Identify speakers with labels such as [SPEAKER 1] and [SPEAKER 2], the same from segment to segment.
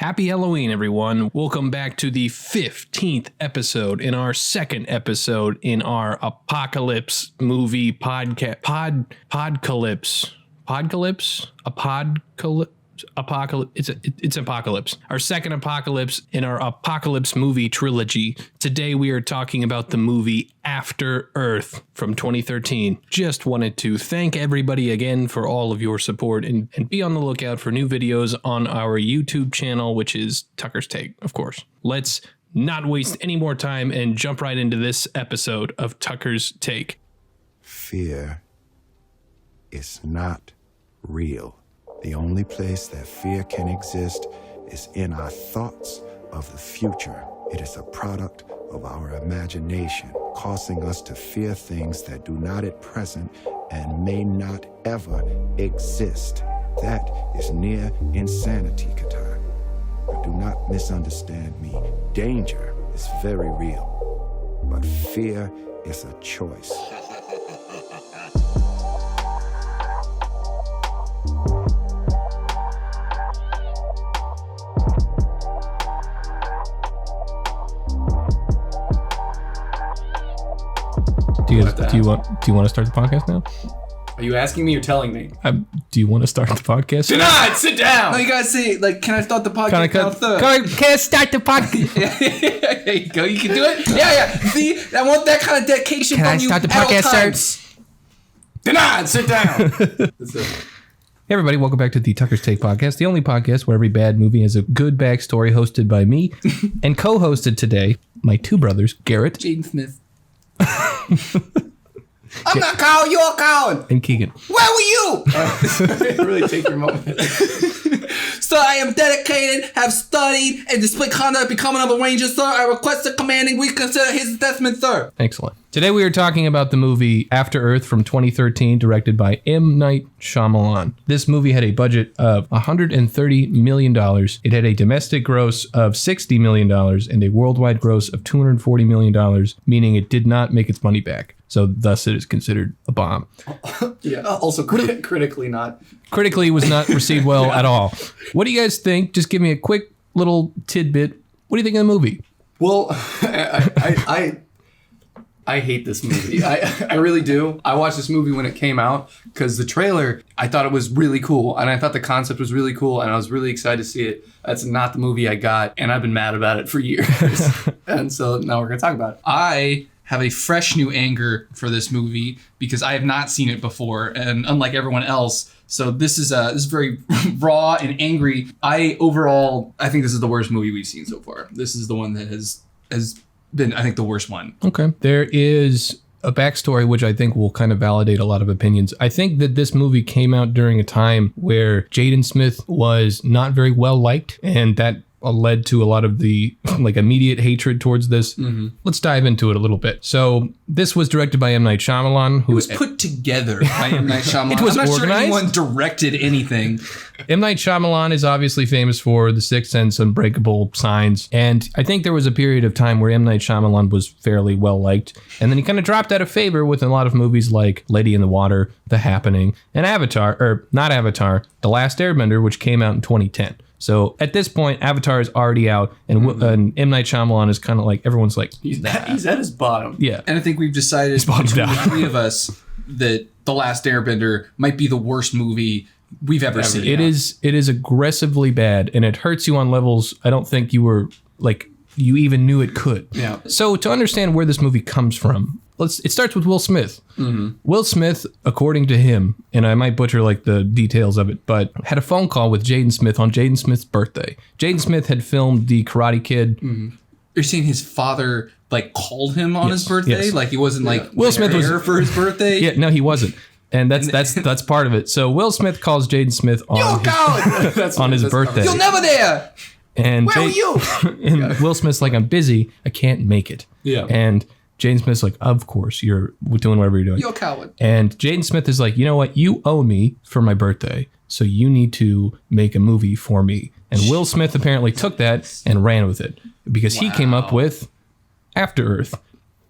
[SPEAKER 1] Happy Halloween, everyone. Welcome back to the 15th episode in our second episode in our apocalypse movie podcast. Apocalypse. It's apocalypse. Our second apocalypse in our apocalypse movie trilogy. Today we are talking about the movie After Earth from 2013. Just wanted to thank everybody again for all of your support and be on the lookout for new videos on our YouTube channel, which is Tucker's Take, of course. Let's not waste any more time and jump right into this episode of Tucker's Take.
[SPEAKER 2] Fear is not real. The only place that fear can exist is in our thoughts of the future. It is a product of our imagination, causing us to fear things that do not at present and may not ever exist. That is near insanity, Qatar. But do not misunderstand me. Danger is very real, but fear is a choice.
[SPEAKER 1] Do you want to start the podcast now?
[SPEAKER 3] Are you asking me or telling me?
[SPEAKER 1] Do you want to start the podcast?
[SPEAKER 3] Denied! Sit down!
[SPEAKER 4] No, you gotta say, like, can I start the podcast now third?
[SPEAKER 1] Can I start the podcast?
[SPEAKER 4] There you go, you can do it? Yeah. See, I want that kind of dedication from you
[SPEAKER 1] Can I start the
[SPEAKER 4] at all
[SPEAKER 1] podcast,
[SPEAKER 4] times.
[SPEAKER 1] sir?
[SPEAKER 3] Denied! Sit down! That's it.
[SPEAKER 1] Hey everybody, welcome back to the Tucker's Take podcast, the only podcast where every bad movie has a good backstory, hosted by me and co-hosted today, my two brothers, Garrett
[SPEAKER 4] Jaden Smith. I'm not Colin, you're Colin.
[SPEAKER 1] and Keegan.
[SPEAKER 4] Where were you?
[SPEAKER 3] Really take your moment.
[SPEAKER 4] Sir, I am dedicated, have studied, and displayed conduct becoming of a ranger, sir. I request the commanding reconsider his assessment, sir.
[SPEAKER 1] Excellent. Today we are talking about the movie After Earth from 2013, directed by M. Night Shyamalan. This movie had a budget of $130 million. It had a domestic gross of $60 million and a worldwide gross of $240 million, meaning it did not make its money back. So thus it is considered a bomb.
[SPEAKER 3] Yeah, also critically not.
[SPEAKER 1] Critically was not received well at all. What do you guys think? Just give me a quick little tidbit. What do you think of the movie?
[SPEAKER 3] Well, I hate this movie. I really do. I watched this movie when it came out because the trailer, I thought it was really cool. And I thought the concept was really cool. And I was really excited to see it. That's not the movie I got. And I've been mad about it for years. And so now we're going to talk about it. I have a fresh new anger for this movie because I have not seen it before. And unlike everyone else, so this is very raw and angry. I think this is the worst movie we've seen so far. This is the one that has been, I think, the worst one.
[SPEAKER 1] Okay. There is a backstory which I think will kind of validate a lot of opinions. I think that this movie came out during a time where Jaden Smith was not very well liked, and that led to a lot of the immediate hatred towards this. Mm-hmm. Let's dive into it a little bit. So this was directed by M. Night Shyamalan.
[SPEAKER 3] It was put together by M. Night Shyamalan.
[SPEAKER 1] It was
[SPEAKER 3] I'm not
[SPEAKER 1] organized.
[SPEAKER 3] sure anyone directed anything.
[SPEAKER 1] M. Night Shyamalan is obviously famous for The Sixth Sense, Unbreakable, Signs, and I think there was a period of time where M. Night Shyamalan was fairly well liked, and then he kind of dropped out of favor with a lot of movies like Lady in the Water, The Happening, and The Last Airbender, which came out in 2010. So at this point, Avatar is already out, and M. Night Shyamalan is kind of like, everyone's like,
[SPEAKER 3] he's at his bottom.
[SPEAKER 1] Yeah.
[SPEAKER 3] And I think we've decided between the three of us that The Last Airbender might be the worst movie we've ever seen.
[SPEAKER 1] It is aggressively bad, and it hurts you on levels I don't think you even knew it could.
[SPEAKER 3] Yeah.
[SPEAKER 1] So to understand where this movie comes from, it starts with Will Smith. Mm-hmm. Will Smith, according to him, and I might butcher the details of it, but had a phone call with Jaden Smith on Jaden Smith's birthday. Jaden Smith had filmed The Karate Kid.
[SPEAKER 3] Mm-hmm. You're saying his father called him on his birthday?
[SPEAKER 1] Yes.
[SPEAKER 3] He wasn't
[SPEAKER 1] Will Smith was
[SPEAKER 3] there for his birthday?
[SPEAKER 1] Yeah, no, he wasn't. And that's part of it. So Will Smith calls Jaden Smith on his birthday.
[SPEAKER 4] You're never there.
[SPEAKER 1] And
[SPEAKER 4] Where were you?
[SPEAKER 1] And Will Smith's like, I'm busy. I can't make it.
[SPEAKER 3] Yeah.
[SPEAKER 1] And Jaden Smith's like, of course, you're doing whatever you're doing.
[SPEAKER 4] You're a coward.
[SPEAKER 1] And Jaden Smith is like, you know what? You owe me for my birthday, so you need to make a movie for me. And Will Smith apparently took that and ran with it because he came up with After Earth.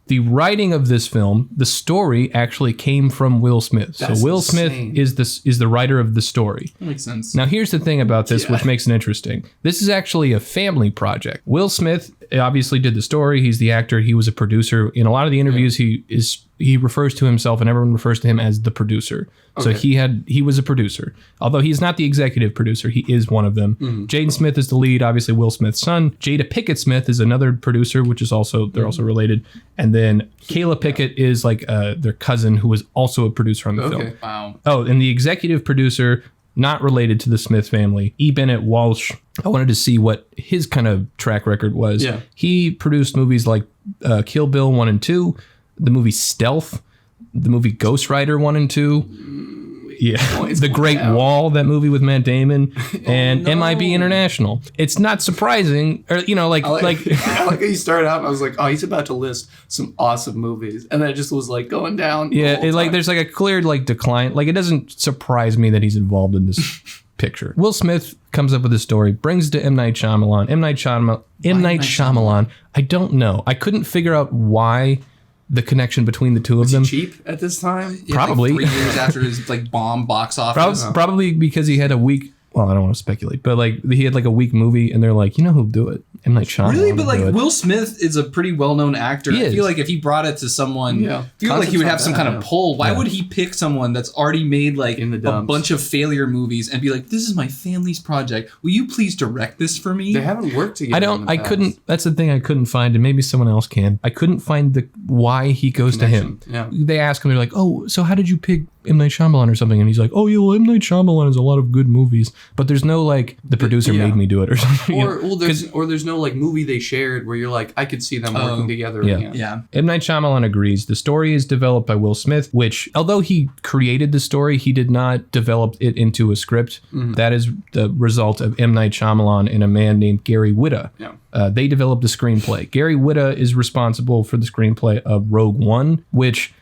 [SPEAKER 1] The writing of this film, the story actually came from Will Smith.
[SPEAKER 3] That's
[SPEAKER 1] so Will
[SPEAKER 3] insane.
[SPEAKER 1] Smith is the writer of the story.
[SPEAKER 4] That makes sense.
[SPEAKER 1] Now, here's the thing about this, which makes it interesting. This is actually a family project. Will Smith obviously did the story. He's the actor. He was a producer. In a lot of the interviews, he refers to himself, and everyone refers to him as the producer. So he was a producer. Although he's not the executive producer, he is one of them. Jaden Smith is the lead, obviously Will Smith's son. Jada Pickett Smith is another producer, which is also they're also related. And then Kayla Pickett is like their cousin, who was also a producer on the film.
[SPEAKER 4] Wow.
[SPEAKER 1] Oh, and the executive producer, not related to the Smith family, E. Bennett Walsh. I wanted to see what his kind of track record was.
[SPEAKER 3] Yeah.
[SPEAKER 1] He produced movies like Kill Bill 1 and 2, the movie Stealth, the movie Ghost Rider 1 and 2. Yeah, The Great Wall, that movie with Matt Damon, and MIB International. It's not surprising, or like
[SPEAKER 3] I like how you started out. I was like, oh, he's about to list some awesome movies, and then it just was like going down.
[SPEAKER 1] Yeah, there's like a clear decline. Like, it doesn't surprise me that he's involved in this picture. Will Smith comes up with this story, brings it to M. Night Shyamalan. M. Night Shyamalan. I don't know. I couldn't figure out why the connection between the two of them.
[SPEAKER 3] cheap at this time.
[SPEAKER 4] Yeah,
[SPEAKER 1] Probably.
[SPEAKER 4] like 3 years after his bomb box office.
[SPEAKER 1] Probably because he had a weak. Well, I don't want to speculate, but he had a weak movie, and they're like, who'll do it? M. Night Shyamalan.
[SPEAKER 4] Really, but
[SPEAKER 1] will do it.
[SPEAKER 4] Will Smith is a pretty well-known actor.
[SPEAKER 1] He
[SPEAKER 4] I feel
[SPEAKER 1] is.
[SPEAKER 4] like if he brought it to someone, I feel like he would have some kind of pull. Why would he pick someone that's already made
[SPEAKER 3] In the
[SPEAKER 4] a
[SPEAKER 3] dumps.
[SPEAKER 4] bunch of failure movies and be like, "This is my family's project. Will you please direct this for me?"
[SPEAKER 3] They haven't worked together.
[SPEAKER 1] I couldn't. That's the thing I couldn't find, and maybe someone else can. I couldn't find why he goes to him.
[SPEAKER 3] Yeah.
[SPEAKER 1] They ask him, they're like, "Oh, so how did you pick M. Night Shyamalan or something?" And he's like, "Oh, yeah, well, M. Night Shyamalan has a lot of good movies, but there's no the producer made me do it or something."
[SPEAKER 3] There's no movie they shared where you're like, I could see them working together.
[SPEAKER 1] Yeah.
[SPEAKER 3] again.
[SPEAKER 4] Yeah.
[SPEAKER 1] M. Night Shyamalan agrees. The story is developed by Will Smith, which, although he created the story, he did not develop it into a script. That is the result of M. Night Shyamalan and a man named Gary Whitta.
[SPEAKER 3] Yeah.
[SPEAKER 1] They developed the screenplay. Gary Whitta is responsible for the screenplay of Rogue One, which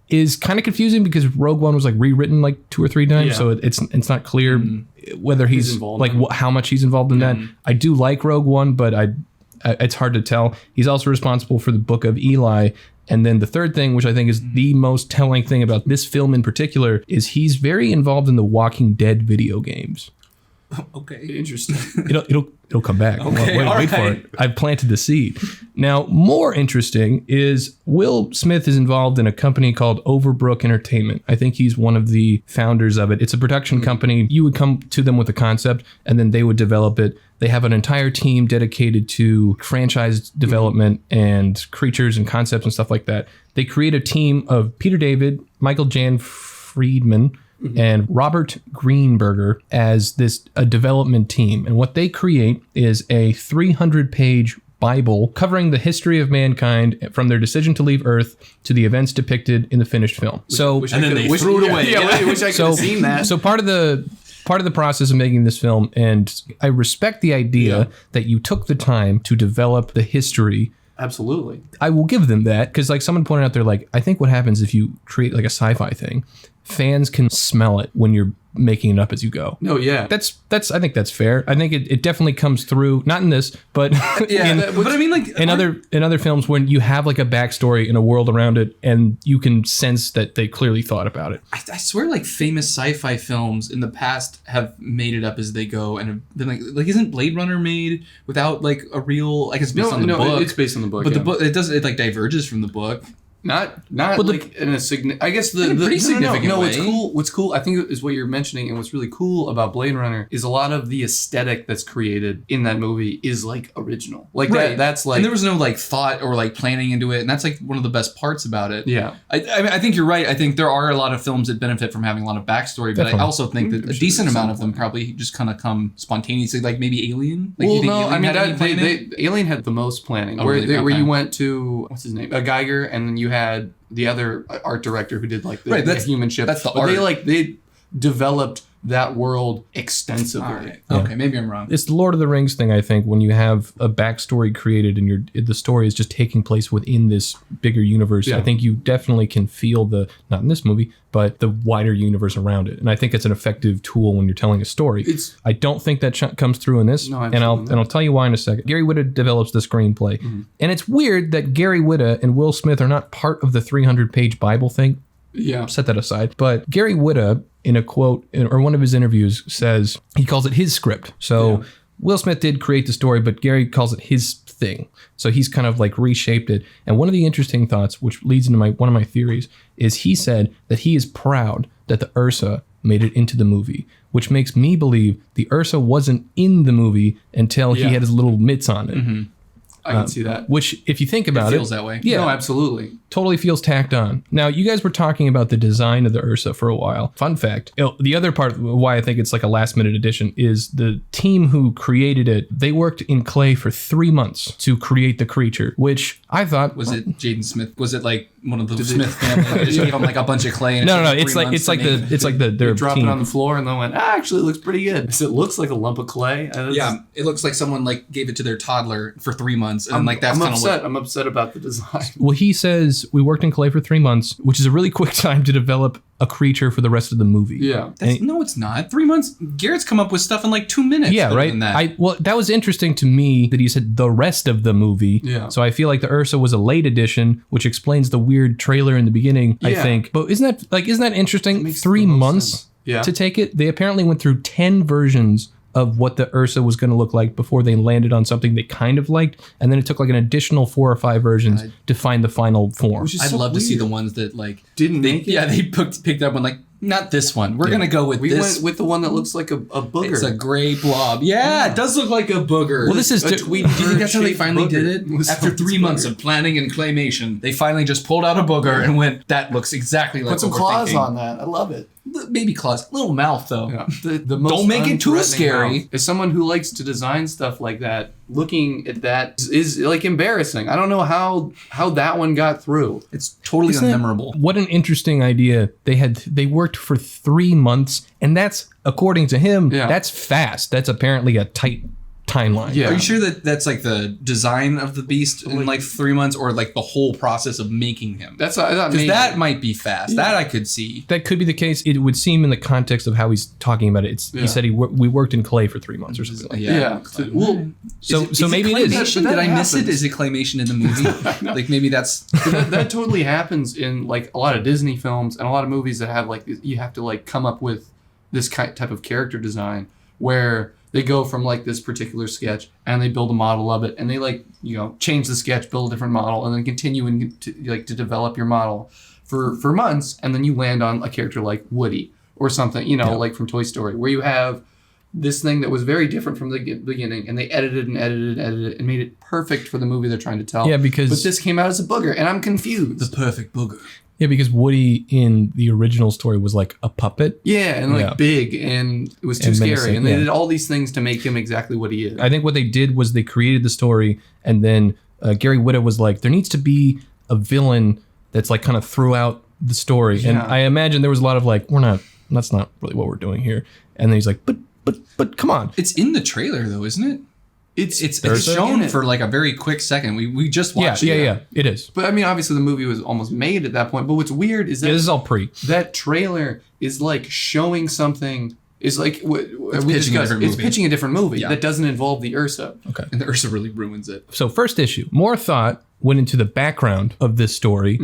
[SPEAKER 1] is kind of confusing because Rogue One was rewritten 2 or 3 times,
[SPEAKER 3] Yeah.
[SPEAKER 1] so it's not clear whether he's
[SPEAKER 3] involved in
[SPEAKER 1] how much he's involved in that. I do like Rogue One, but it's hard to tell. He's also responsible for the Book of Eli. And then the third thing, which I think is the most telling thing about this film in particular, is he's very involved in the Walking Dead video games.
[SPEAKER 4] Okay.
[SPEAKER 3] Interesting.
[SPEAKER 1] It'll come back.
[SPEAKER 4] Okay,
[SPEAKER 1] Wait for it. I've planted the seed. Now, more interesting is Will Smith is involved in a company called Overbrook Entertainment. I think he's one of the founders of it. It's a production company. You would come to them with a concept, and then they would develop it. They have an entire team dedicated to franchise development and creatures and concepts and stuff like that. They create a team of Peter David, Michael Jan Friedman, and Robert Greenberger as a development team. And what they create is a 300-page Bible covering the history of mankind from their decision to leave Earth to the events depicted in the finished film.
[SPEAKER 4] And then they threw it away.
[SPEAKER 3] Yeah, I wish I could have seen that.
[SPEAKER 1] So part of the process of making this film, and I respect the idea that you took the time to develop the history.
[SPEAKER 3] Absolutely.
[SPEAKER 1] I will give them that, because someone pointed out, they're like, I think what happens if you create a sci-fi thing, fans can smell it when you're making it up as you go.
[SPEAKER 3] No, yeah.
[SPEAKER 1] That's I think that's fair. I think it definitely comes through, not in this, but
[SPEAKER 4] But I mean,
[SPEAKER 1] in other films when you have a backstory and a world around it, and you can sense that they clearly thought about it.
[SPEAKER 4] I swear, famous sci-fi films in the past have made it up as they go, and have been isn't Blade Runner made without a real? I guess based on the book.
[SPEAKER 3] It's based on the book.
[SPEAKER 4] But the book it diverges from the book.
[SPEAKER 3] Not
[SPEAKER 1] Well,
[SPEAKER 3] in a significant. I guess the
[SPEAKER 4] pretty significant
[SPEAKER 3] No,
[SPEAKER 4] way.
[SPEAKER 3] what's cool. I think is what you're mentioning, and what's really cool about Blade Runner is a lot of the aesthetic that's created in that movie is original. That's
[SPEAKER 4] and there was no thought or planning into it, and that's one of the best parts about it.
[SPEAKER 3] Yeah.
[SPEAKER 4] I think you're right. I think there are a lot of films that benefit from having a lot of backstory, but
[SPEAKER 1] Definitely.
[SPEAKER 4] I also think that a decent amount of them probably just kind of come spontaneously, maybe Alien.
[SPEAKER 3] Well,
[SPEAKER 4] you think
[SPEAKER 3] no,
[SPEAKER 4] Alien
[SPEAKER 3] I mean
[SPEAKER 4] had any planning?
[SPEAKER 3] Alien had the most planning,
[SPEAKER 4] Oh,
[SPEAKER 3] where
[SPEAKER 4] really?
[SPEAKER 3] where
[SPEAKER 4] Okay.
[SPEAKER 3] you went to what's his name, Geiger, and then you had the other art director who did the
[SPEAKER 4] Right, that's-
[SPEAKER 3] human ship.
[SPEAKER 4] that's the
[SPEAKER 3] but
[SPEAKER 4] art.
[SPEAKER 3] they developed that world extensively.
[SPEAKER 4] All right. Okay, maybe I'm wrong.
[SPEAKER 1] It's the Lord of the Rings thing, I think, when you have a backstory created and the story is just taking place within this bigger universe.
[SPEAKER 3] Yeah.
[SPEAKER 1] I think you definitely can feel not in this movie, but the wider universe around it. And I think it's an effective tool when you're telling a story.
[SPEAKER 3] It's-
[SPEAKER 1] I don't think that comes through in this,
[SPEAKER 3] No,
[SPEAKER 1] and
[SPEAKER 3] absolutely
[SPEAKER 1] I'll tell you why in a second. Gary Whitta develops the screenplay, and it's weird that Gary Whitta and Will Smith are not part of the 300-page Bible thing.
[SPEAKER 3] Yeah.
[SPEAKER 1] Set that aside. But Gary Whitta, in a quote or one of his interviews, says he calls it his script. So Will Smith did create the story, but Gary calls it his thing. So he's kind of like reshaped it. And one of the interesting thoughts, which leads into one of my theories, is he said that he is proud that the Ursa made it into the movie, which makes me believe the Ursa wasn't in the movie until he had his little mitts on it.
[SPEAKER 3] I can see that.
[SPEAKER 1] Which, if you think about
[SPEAKER 4] It feels that way.
[SPEAKER 1] Yeah,
[SPEAKER 3] No, absolutely.
[SPEAKER 1] totally feels tacked on. Now, you guys were talking about the design of the Ursa for a while. Fun fact, the other part why I think it's like a last minute addition is the team who created it, they worked in clay for 3 months to create the creature, which I thought
[SPEAKER 4] Was it Jaden Smith? Was it like one of the Smith family? They just gave him like a bunch of clay. And
[SPEAKER 1] no,
[SPEAKER 4] it took 3 months
[SPEAKER 1] it's
[SPEAKER 4] to
[SPEAKER 1] like
[SPEAKER 4] make it.
[SPEAKER 1] their
[SPEAKER 3] Drop
[SPEAKER 1] team.
[SPEAKER 3] it on the floor and then went, actually, it looks pretty good. It looks like a lump of clay.
[SPEAKER 4] Yeah, it looks like someone like gave it to their toddler for 3 months, and like that's
[SPEAKER 3] I'm
[SPEAKER 4] kind of
[SPEAKER 3] upset.
[SPEAKER 4] what.
[SPEAKER 3] I'm upset about the design.
[SPEAKER 1] Well, he says we worked in clay for 3 months, which is a really quick time to develop a creature for the rest of the movie.
[SPEAKER 3] Yeah.
[SPEAKER 4] No, it's not. 3 months. Garrett's come up with stuff in like 2 minutes.
[SPEAKER 1] Yeah,
[SPEAKER 4] better
[SPEAKER 1] right.
[SPEAKER 4] than that.
[SPEAKER 1] Well, that was interesting to me that he said the rest of the movie.
[SPEAKER 3] Yeah.
[SPEAKER 1] So I feel like the Ursa was a late addition, which explains the weird trailer in the beginning. I
[SPEAKER 3] Yeah.
[SPEAKER 1] think, but isn't that interesting?
[SPEAKER 3] makes
[SPEAKER 1] 3
[SPEAKER 3] the most
[SPEAKER 1] months
[SPEAKER 3] sense. Yeah.
[SPEAKER 1] to take it. They apparently went through 10 versions of what the Ursa was going to look like before they landed on something they kind of liked, and then it took like an additional 4 or 5 versions to find the final form.
[SPEAKER 3] Which is
[SPEAKER 4] I'd
[SPEAKER 3] so
[SPEAKER 4] love to see
[SPEAKER 3] weird.
[SPEAKER 4] the ones that like
[SPEAKER 3] Didn't
[SPEAKER 4] they,
[SPEAKER 3] make it?
[SPEAKER 4] Yeah, they picked it up and like not this one. We're gonna go with
[SPEAKER 3] We
[SPEAKER 4] this.
[SPEAKER 3] went with the one that looks like a booger.
[SPEAKER 4] It's a gray blob. Yeah, it does look like a booger.
[SPEAKER 1] Well, this is
[SPEAKER 3] a
[SPEAKER 1] di-
[SPEAKER 3] Tweety
[SPEAKER 4] Do you think that's how they
[SPEAKER 3] bird-shaped
[SPEAKER 4] finally did
[SPEAKER 3] booger.
[SPEAKER 4] it?
[SPEAKER 3] Was
[SPEAKER 4] After
[SPEAKER 3] like
[SPEAKER 4] 3
[SPEAKER 3] a
[SPEAKER 4] months
[SPEAKER 3] booger.
[SPEAKER 4] of planning and claymation, they finally just pulled out a booger and went, that looks exactly like
[SPEAKER 3] Put some
[SPEAKER 4] what we're
[SPEAKER 3] claws
[SPEAKER 4] thinking.
[SPEAKER 3] on that. I love it.
[SPEAKER 4] Baby claws. Little mouth, though.
[SPEAKER 3] Yeah. The most
[SPEAKER 4] Don't make it too
[SPEAKER 3] unthreatening
[SPEAKER 4] scary.
[SPEAKER 3] mouth. As someone who likes to design stuff like that, looking at that is like embarrassing. I don't know how that one got through.
[SPEAKER 4] It's totally
[SPEAKER 1] Isn't that-
[SPEAKER 4] unmemorable.
[SPEAKER 1] What an interesting idea. They worked for 3 months, and that's, according to him,
[SPEAKER 3] Yeah.
[SPEAKER 1] that's fast. That's apparently a tight timeline.
[SPEAKER 3] Yeah.
[SPEAKER 4] Are you sure that that's like the design of the beast in like 3 months, or like the whole process of making him?
[SPEAKER 3] That's I thought
[SPEAKER 4] Because
[SPEAKER 3] maybe.
[SPEAKER 4] that might be fast. That I could see.
[SPEAKER 1] That could be the case. It would seem in the context of how he's talking about it.
[SPEAKER 3] Yeah.
[SPEAKER 1] He said we worked in clay for 3 months or something like that.
[SPEAKER 3] Yeah. Well,
[SPEAKER 1] So maybe it is.
[SPEAKER 4] claymation?
[SPEAKER 3] But
[SPEAKER 4] Did
[SPEAKER 3] that
[SPEAKER 4] I miss it?
[SPEAKER 3] happens.
[SPEAKER 4] Is it claymation in the movie? Like maybe that's.
[SPEAKER 3] that totally happens in like a lot of Disney films and a lot of movies that have like you have to like come up with this type of character design where they go from like this particular sketch and they build a model of it and they like change the sketch, build a different model, and then continue to develop your model for months, and then you land on a character like Woody or something like from Toy Story, where you have this thing that was very different from the beginning, and they edited and made it perfect for the movie they're trying to tell.
[SPEAKER 1] Yeah, because-
[SPEAKER 3] but this came out as a booger, and I'm confused.
[SPEAKER 4] The perfect booger.
[SPEAKER 1] Yeah, because Woody in the original story was like a puppet.
[SPEAKER 3] Yeah, and like
[SPEAKER 1] Yeah.
[SPEAKER 3] big, and it was too
[SPEAKER 1] And
[SPEAKER 3] scary.
[SPEAKER 1] menacing,
[SPEAKER 3] And they
[SPEAKER 1] yeah.
[SPEAKER 3] did all these things to make him exactly what he is.
[SPEAKER 1] I think what they did was they created the story, and then Gary Whitta was like, there needs to be a villain that's like kind of throughout the story. And
[SPEAKER 3] Yeah.
[SPEAKER 1] I imagine there was a lot of like, that's not really what we're doing here. And then he's like, but come on.
[SPEAKER 4] It's in the trailer though, isn't it? It's shown
[SPEAKER 3] in it.
[SPEAKER 4] for like a very quick second. We just
[SPEAKER 1] Yeah,
[SPEAKER 4] watched
[SPEAKER 1] yeah, it is.
[SPEAKER 3] But I mean, obviously the movie was almost made at that point. But what's weird is that
[SPEAKER 1] Yeah, this is all pre.
[SPEAKER 3] that trailer is like showing something. Is like what we
[SPEAKER 4] pitching a
[SPEAKER 3] discussed.
[SPEAKER 4] different
[SPEAKER 3] It's
[SPEAKER 4] movie.
[SPEAKER 3] pitching a different movie
[SPEAKER 4] Yeah.
[SPEAKER 3] that doesn't involve the Ursa.
[SPEAKER 1] Okay.
[SPEAKER 4] And the Ursa really ruins it.
[SPEAKER 1] So first issue, more thought went into the background of this story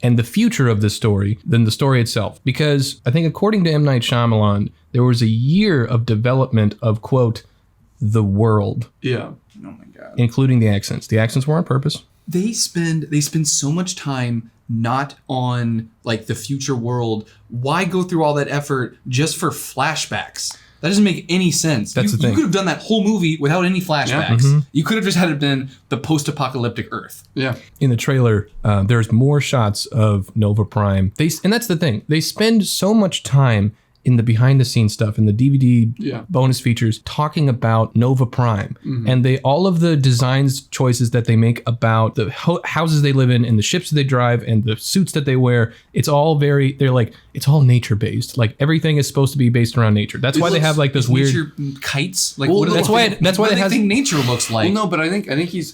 [SPEAKER 1] and the future of this story than the story itself. Because I think according to M. Night Shyamalan, there was a year of development of, quote, the world,
[SPEAKER 3] Yeah.
[SPEAKER 4] Oh my god.
[SPEAKER 1] including the accents. The accents were on purpose.
[SPEAKER 4] They spend so much time not on like the future world. Why go through all that effort just for flashbacks? That doesn't make any sense.
[SPEAKER 1] That's the thing.
[SPEAKER 4] You could have done that whole movie without any flashbacks.
[SPEAKER 1] Mm-hmm.
[SPEAKER 4] You could have just had it been the post-apocalyptic Earth.
[SPEAKER 3] Yeah.
[SPEAKER 1] In the trailer, there's more shots of Nova Prime. And that's the thing. They spend so much time in the behind the scenes stuff, in the DVD
[SPEAKER 3] Yeah.
[SPEAKER 1] bonus features, talking about Nova Prime and all of the designs choices that they make about the houses they live in and the ships that they drive and the suits that they wear. It's all they're like, it's all nature based. Like everything is supposed to be based around nature. That's why they have like this weird
[SPEAKER 4] nature kites. Like
[SPEAKER 3] Well,
[SPEAKER 4] what
[SPEAKER 1] that's why
[SPEAKER 4] what
[SPEAKER 1] it
[SPEAKER 4] do
[SPEAKER 1] has
[SPEAKER 4] they think nature looks like.
[SPEAKER 3] Well, no, but I think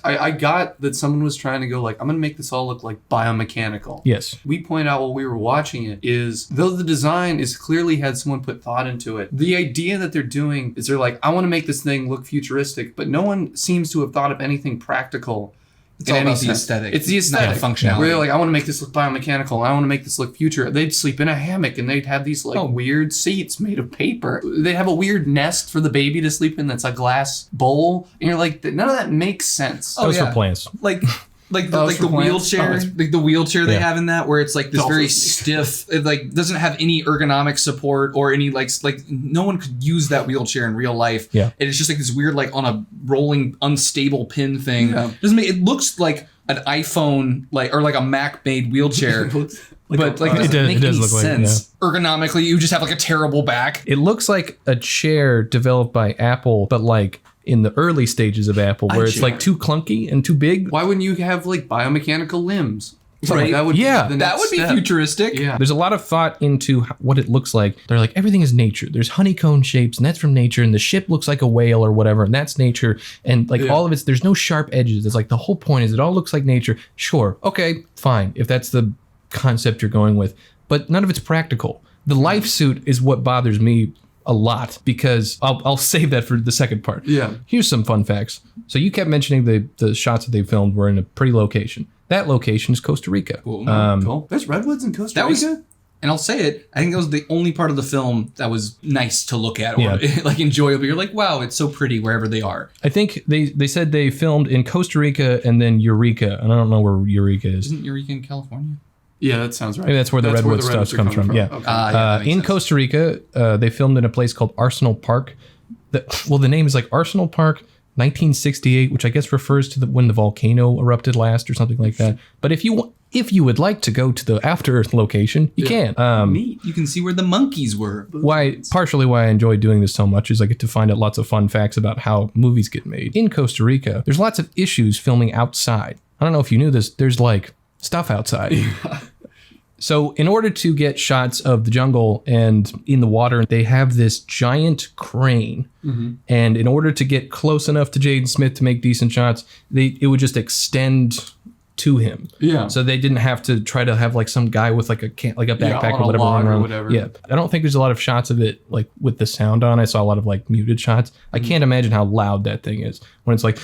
[SPEAKER 3] I got that someone was trying to go like, I'm gonna make this all look like biomechanical.
[SPEAKER 1] Yes.
[SPEAKER 3] We point out while we were watching it is, though the design is clearly had someone put thought into it, the idea that they're doing is they're like, I want to make this thing look futuristic, but no one seems to have thought of anything practical.
[SPEAKER 4] It's all about the aesthetic.
[SPEAKER 3] It's the aesthetic.
[SPEAKER 4] Not the functionality.
[SPEAKER 3] Where they're like, I want to make this look biomechanical. I want to make this look future. They'd sleep in a hammock and they'd have these weird seats made of paper. They'd have a weird nest for the baby to sleep in that's a glass bowl. And you're like, none of that makes sense.
[SPEAKER 1] That was for plants.
[SPEAKER 4] Like
[SPEAKER 3] Oh,
[SPEAKER 4] the
[SPEAKER 3] it's for plants?
[SPEAKER 4] wheelchair,
[SPEAKER 3] Oh,
[SPEAKER 4] like the wheelchair they
[SPEAKER 1] Yeah.
[SPEAKER 4] have in that, where it's like this very stiff, it like doesn't have any ergonomic support or any like no one could use that wheelchair in real life.
[SPEAKER 1] Yeah.
[SPEAKER 4] And it's just like this weird like on a rolling unstable pin thing.
[SPEAKER 3] Yeah.
[SPEAKER 4] It looks like an iPhone or like a Mac made wheelchair. But like it doesn't make any sense. Ergonomically, you just have like a terrible back.
[SPEAKER 1] It looks like a chair developed by Apple, but like in the early stages of Apple, where it's like too clunky and too big.
[SPEAKER 3] Why wouldn't you have like biomechanical limbs?
[SPEAKER 4] Right.
[SPEAKER 3] That would
[SPEAKER 1] Yeah.
[SPEAKER 3] be the
[SPEAKER 4] That
[SPEAKER 3] next
[SPEAKER 4] would be
[SPEAKER 3] step.
[SPEAKER 4] futuristic.
[SPEAKER 3] Yeah.
[SPEAKER 1] There's a lot of thought into what it looks like. They're like, everything is nature. There's honeycomb shapes, and that's from nature. And the ship looks like a whale or whatever, and that's nature. And like all of there's no sharp edges. It's like the whole point is it all looks like nature. Sure. Okay, fine. If that's the concept you're going with. But none of it's practical. The life suit is what bothers me a lot, because I'll save that for the second part.
[SPEAKER 3] Yeah.
[SPEAKER 1] Here's some fun facts. So you kept mentioning the shots that they filmed were in a pretty location. That location is Costa Rica.
[SPEAKER 4] Cool.
[SPEAKER 3] Cool. There's redwoods in Costa
[SPEAKER 4] That
[SPEAKER 3] Rica?
[SPEAKER 4] was, and I'll say it, I think that was the only part of the film that was nice to look at or
[SPEAKER 1] Yeah.
[SPEAKER 4] like enjoyable. You're like, wow, it's so pretty wherever they are.
[SPEAKER 1] I think they said they filmed in Costa Rica and then Eureka, and I don't know where Eureka is.
[SPEAKER 4] Isn't Eureka in California?
[SPEAKER 3] Yeah, that sounds right.
[SPEAKER 1] Maybe that's where the redwood stuff
[SPEAKER 3] redwoods are
[SPEAKER 1] comes
[SPEAKER 3] coming
[SPEAKER 1] from. Yeah.
[SPEAKER 3] Okay.
[SPEAKER 4] That makes
[SPEAKER 1] In
[SPEAKER 4] sense.
[SPEAKER 1] Costa Rica, they filmed in a place called Arsenal Park. The name is like Arsenal Park 1968, which I guess refers to when the volcano erupted last or something like that. But if you would like to go to the After Earth location, you can.
[SPEAKER 4] Neat. You can see where the monkeys were.
[SPEAKER 1] Partially why I enjoy doing this so much is I get to find out lots of fun facts about how movies get made. In Costa Rica, there's lots of issues filming outside. I don't know if you knew this. There's like stuff outside. So in order to get shots of the jungle and in the water, they have this giant crane. And in order to get close enough to Jaden Smith to make decent shots, it would just extend to him.
[SPEAKER 3] Yeah.
[SPEAKER 1] So they didn't have to try to have like some guy with like a backpack
[SPEAKER 3] on
[SPEAKER 1] or
[SPEAKER 3] a
[SPEAKER 1] whatever.
[SPEAKER 3] log
[SPEAKER 1] running
[SPEAKER 3] or
[SPEAKER 1] around.
[SPEAKER 3] whatever.
[SPEAKER 1] Yeah. I don't think there's a lot of shots of it like with the sound on. I saw a lot of like muted shots. I can't imagine how loud that thing is when it's like.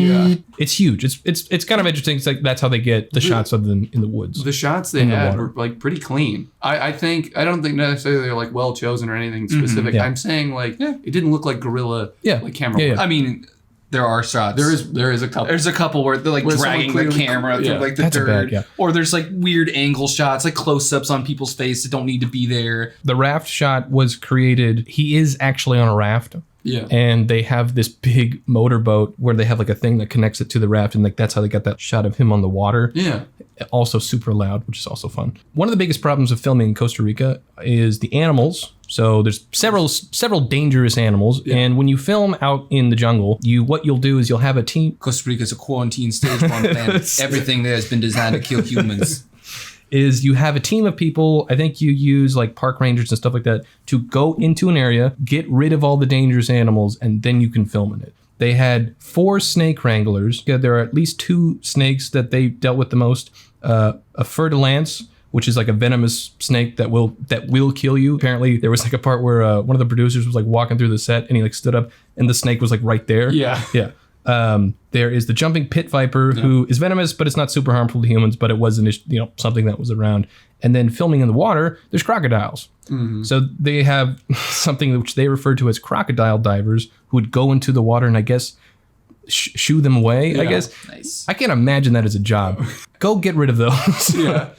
[SPEAKER 3] Yeah.
[SPEAKER 1] It's huge. It's kind of interesting. It's like that's how they get the shots of them in the woods.
[SPEAKER 3] The shots they
[SPEAKER 1] In the
[SPEAKER 3] had
[SPEAKER 1] water.
[SPEAKER 3] were like pretty clean. I don't think necessarily they're like well chosen or anything specific.
[SPEAKER 1] Yeah.
[SPEAKER 3] I'm saying like it didn't look like guerrilla like camera
[SPEAKER 1] Yeah,
[SPEAKER 3] work.
[SPEAKER 1] yeah.
[SPEAKER 4] I mean, there are shots.
[SPEAKER 3] There is a couple.
[SPEAKER 4] There's a couple where they're like
[SPEAKER 3] Where
[SPEAKER 4] dragging
[SPEAKER 3] someone
[SPEAKER 4] the
[SPEAKER 3] clearly-
[SPEAKER 4] camera through
[SPEAKER 3] yeah.
[SPEAKER 4] like the
[SPEAKER 1] That's a
[SPEAKER 4] dirt.
[SPEAKER 1] bad, yeah.
[SPEAKER 4] Or there's like weird angle shots, like close-ups on people's face that don't need to be there.
[SPEAKER 1] The raft shot was created. He is actually on a raft.
[SPEAKER 3] Yeah.
[SPEAKER 1] And they have this big motorboat where they have like a thing that connects it to the raft, and like that's how they got that shot of him on the water.
[SPEAKER 3] Yeah.
[SPEAKER 1] Also super loud, which is also fun. One of the biggest problems of filming in Costa Rica is the animals. So there's several dangerous animals, and when you film out in the jungle, what you'll do is you'll have a team.
[SPEAKER 4] Costa Rica is a quarantine stage one planet. Everything there has been designed to kill humans.
[SPEAKER 1] Is you have a team of people, I think you use like park rangers and stuff like that, to go into an area, get rid of all the dangerous animals, and then you can film in it. They had 4 snake wranglers. Yeah, there are at least 2 snakes that they dealt with the most. A fer de lance, which is like a venomous snake that will kill you. Apparently, there was like a part where one of the producers was like walking through the set, and he like stood up, and the snake was like right there.
[SPEAKER 3] Yeah.
[SPEAKER 1] Yeah. There is the jumping pit viper, who is venomous, but it's not super harmful to humans, but it was something that was around. And then filming in the water, there's crocodiles. So they have something which they refer to as crocodile divers, who would go into the water and I guess shoo them away. I guess.
[SPEAKER 4] Nice.
[SPEAKER 1] I can't imagine that as a job. Go get rid of those.
[SPEAKER 3] Yeah.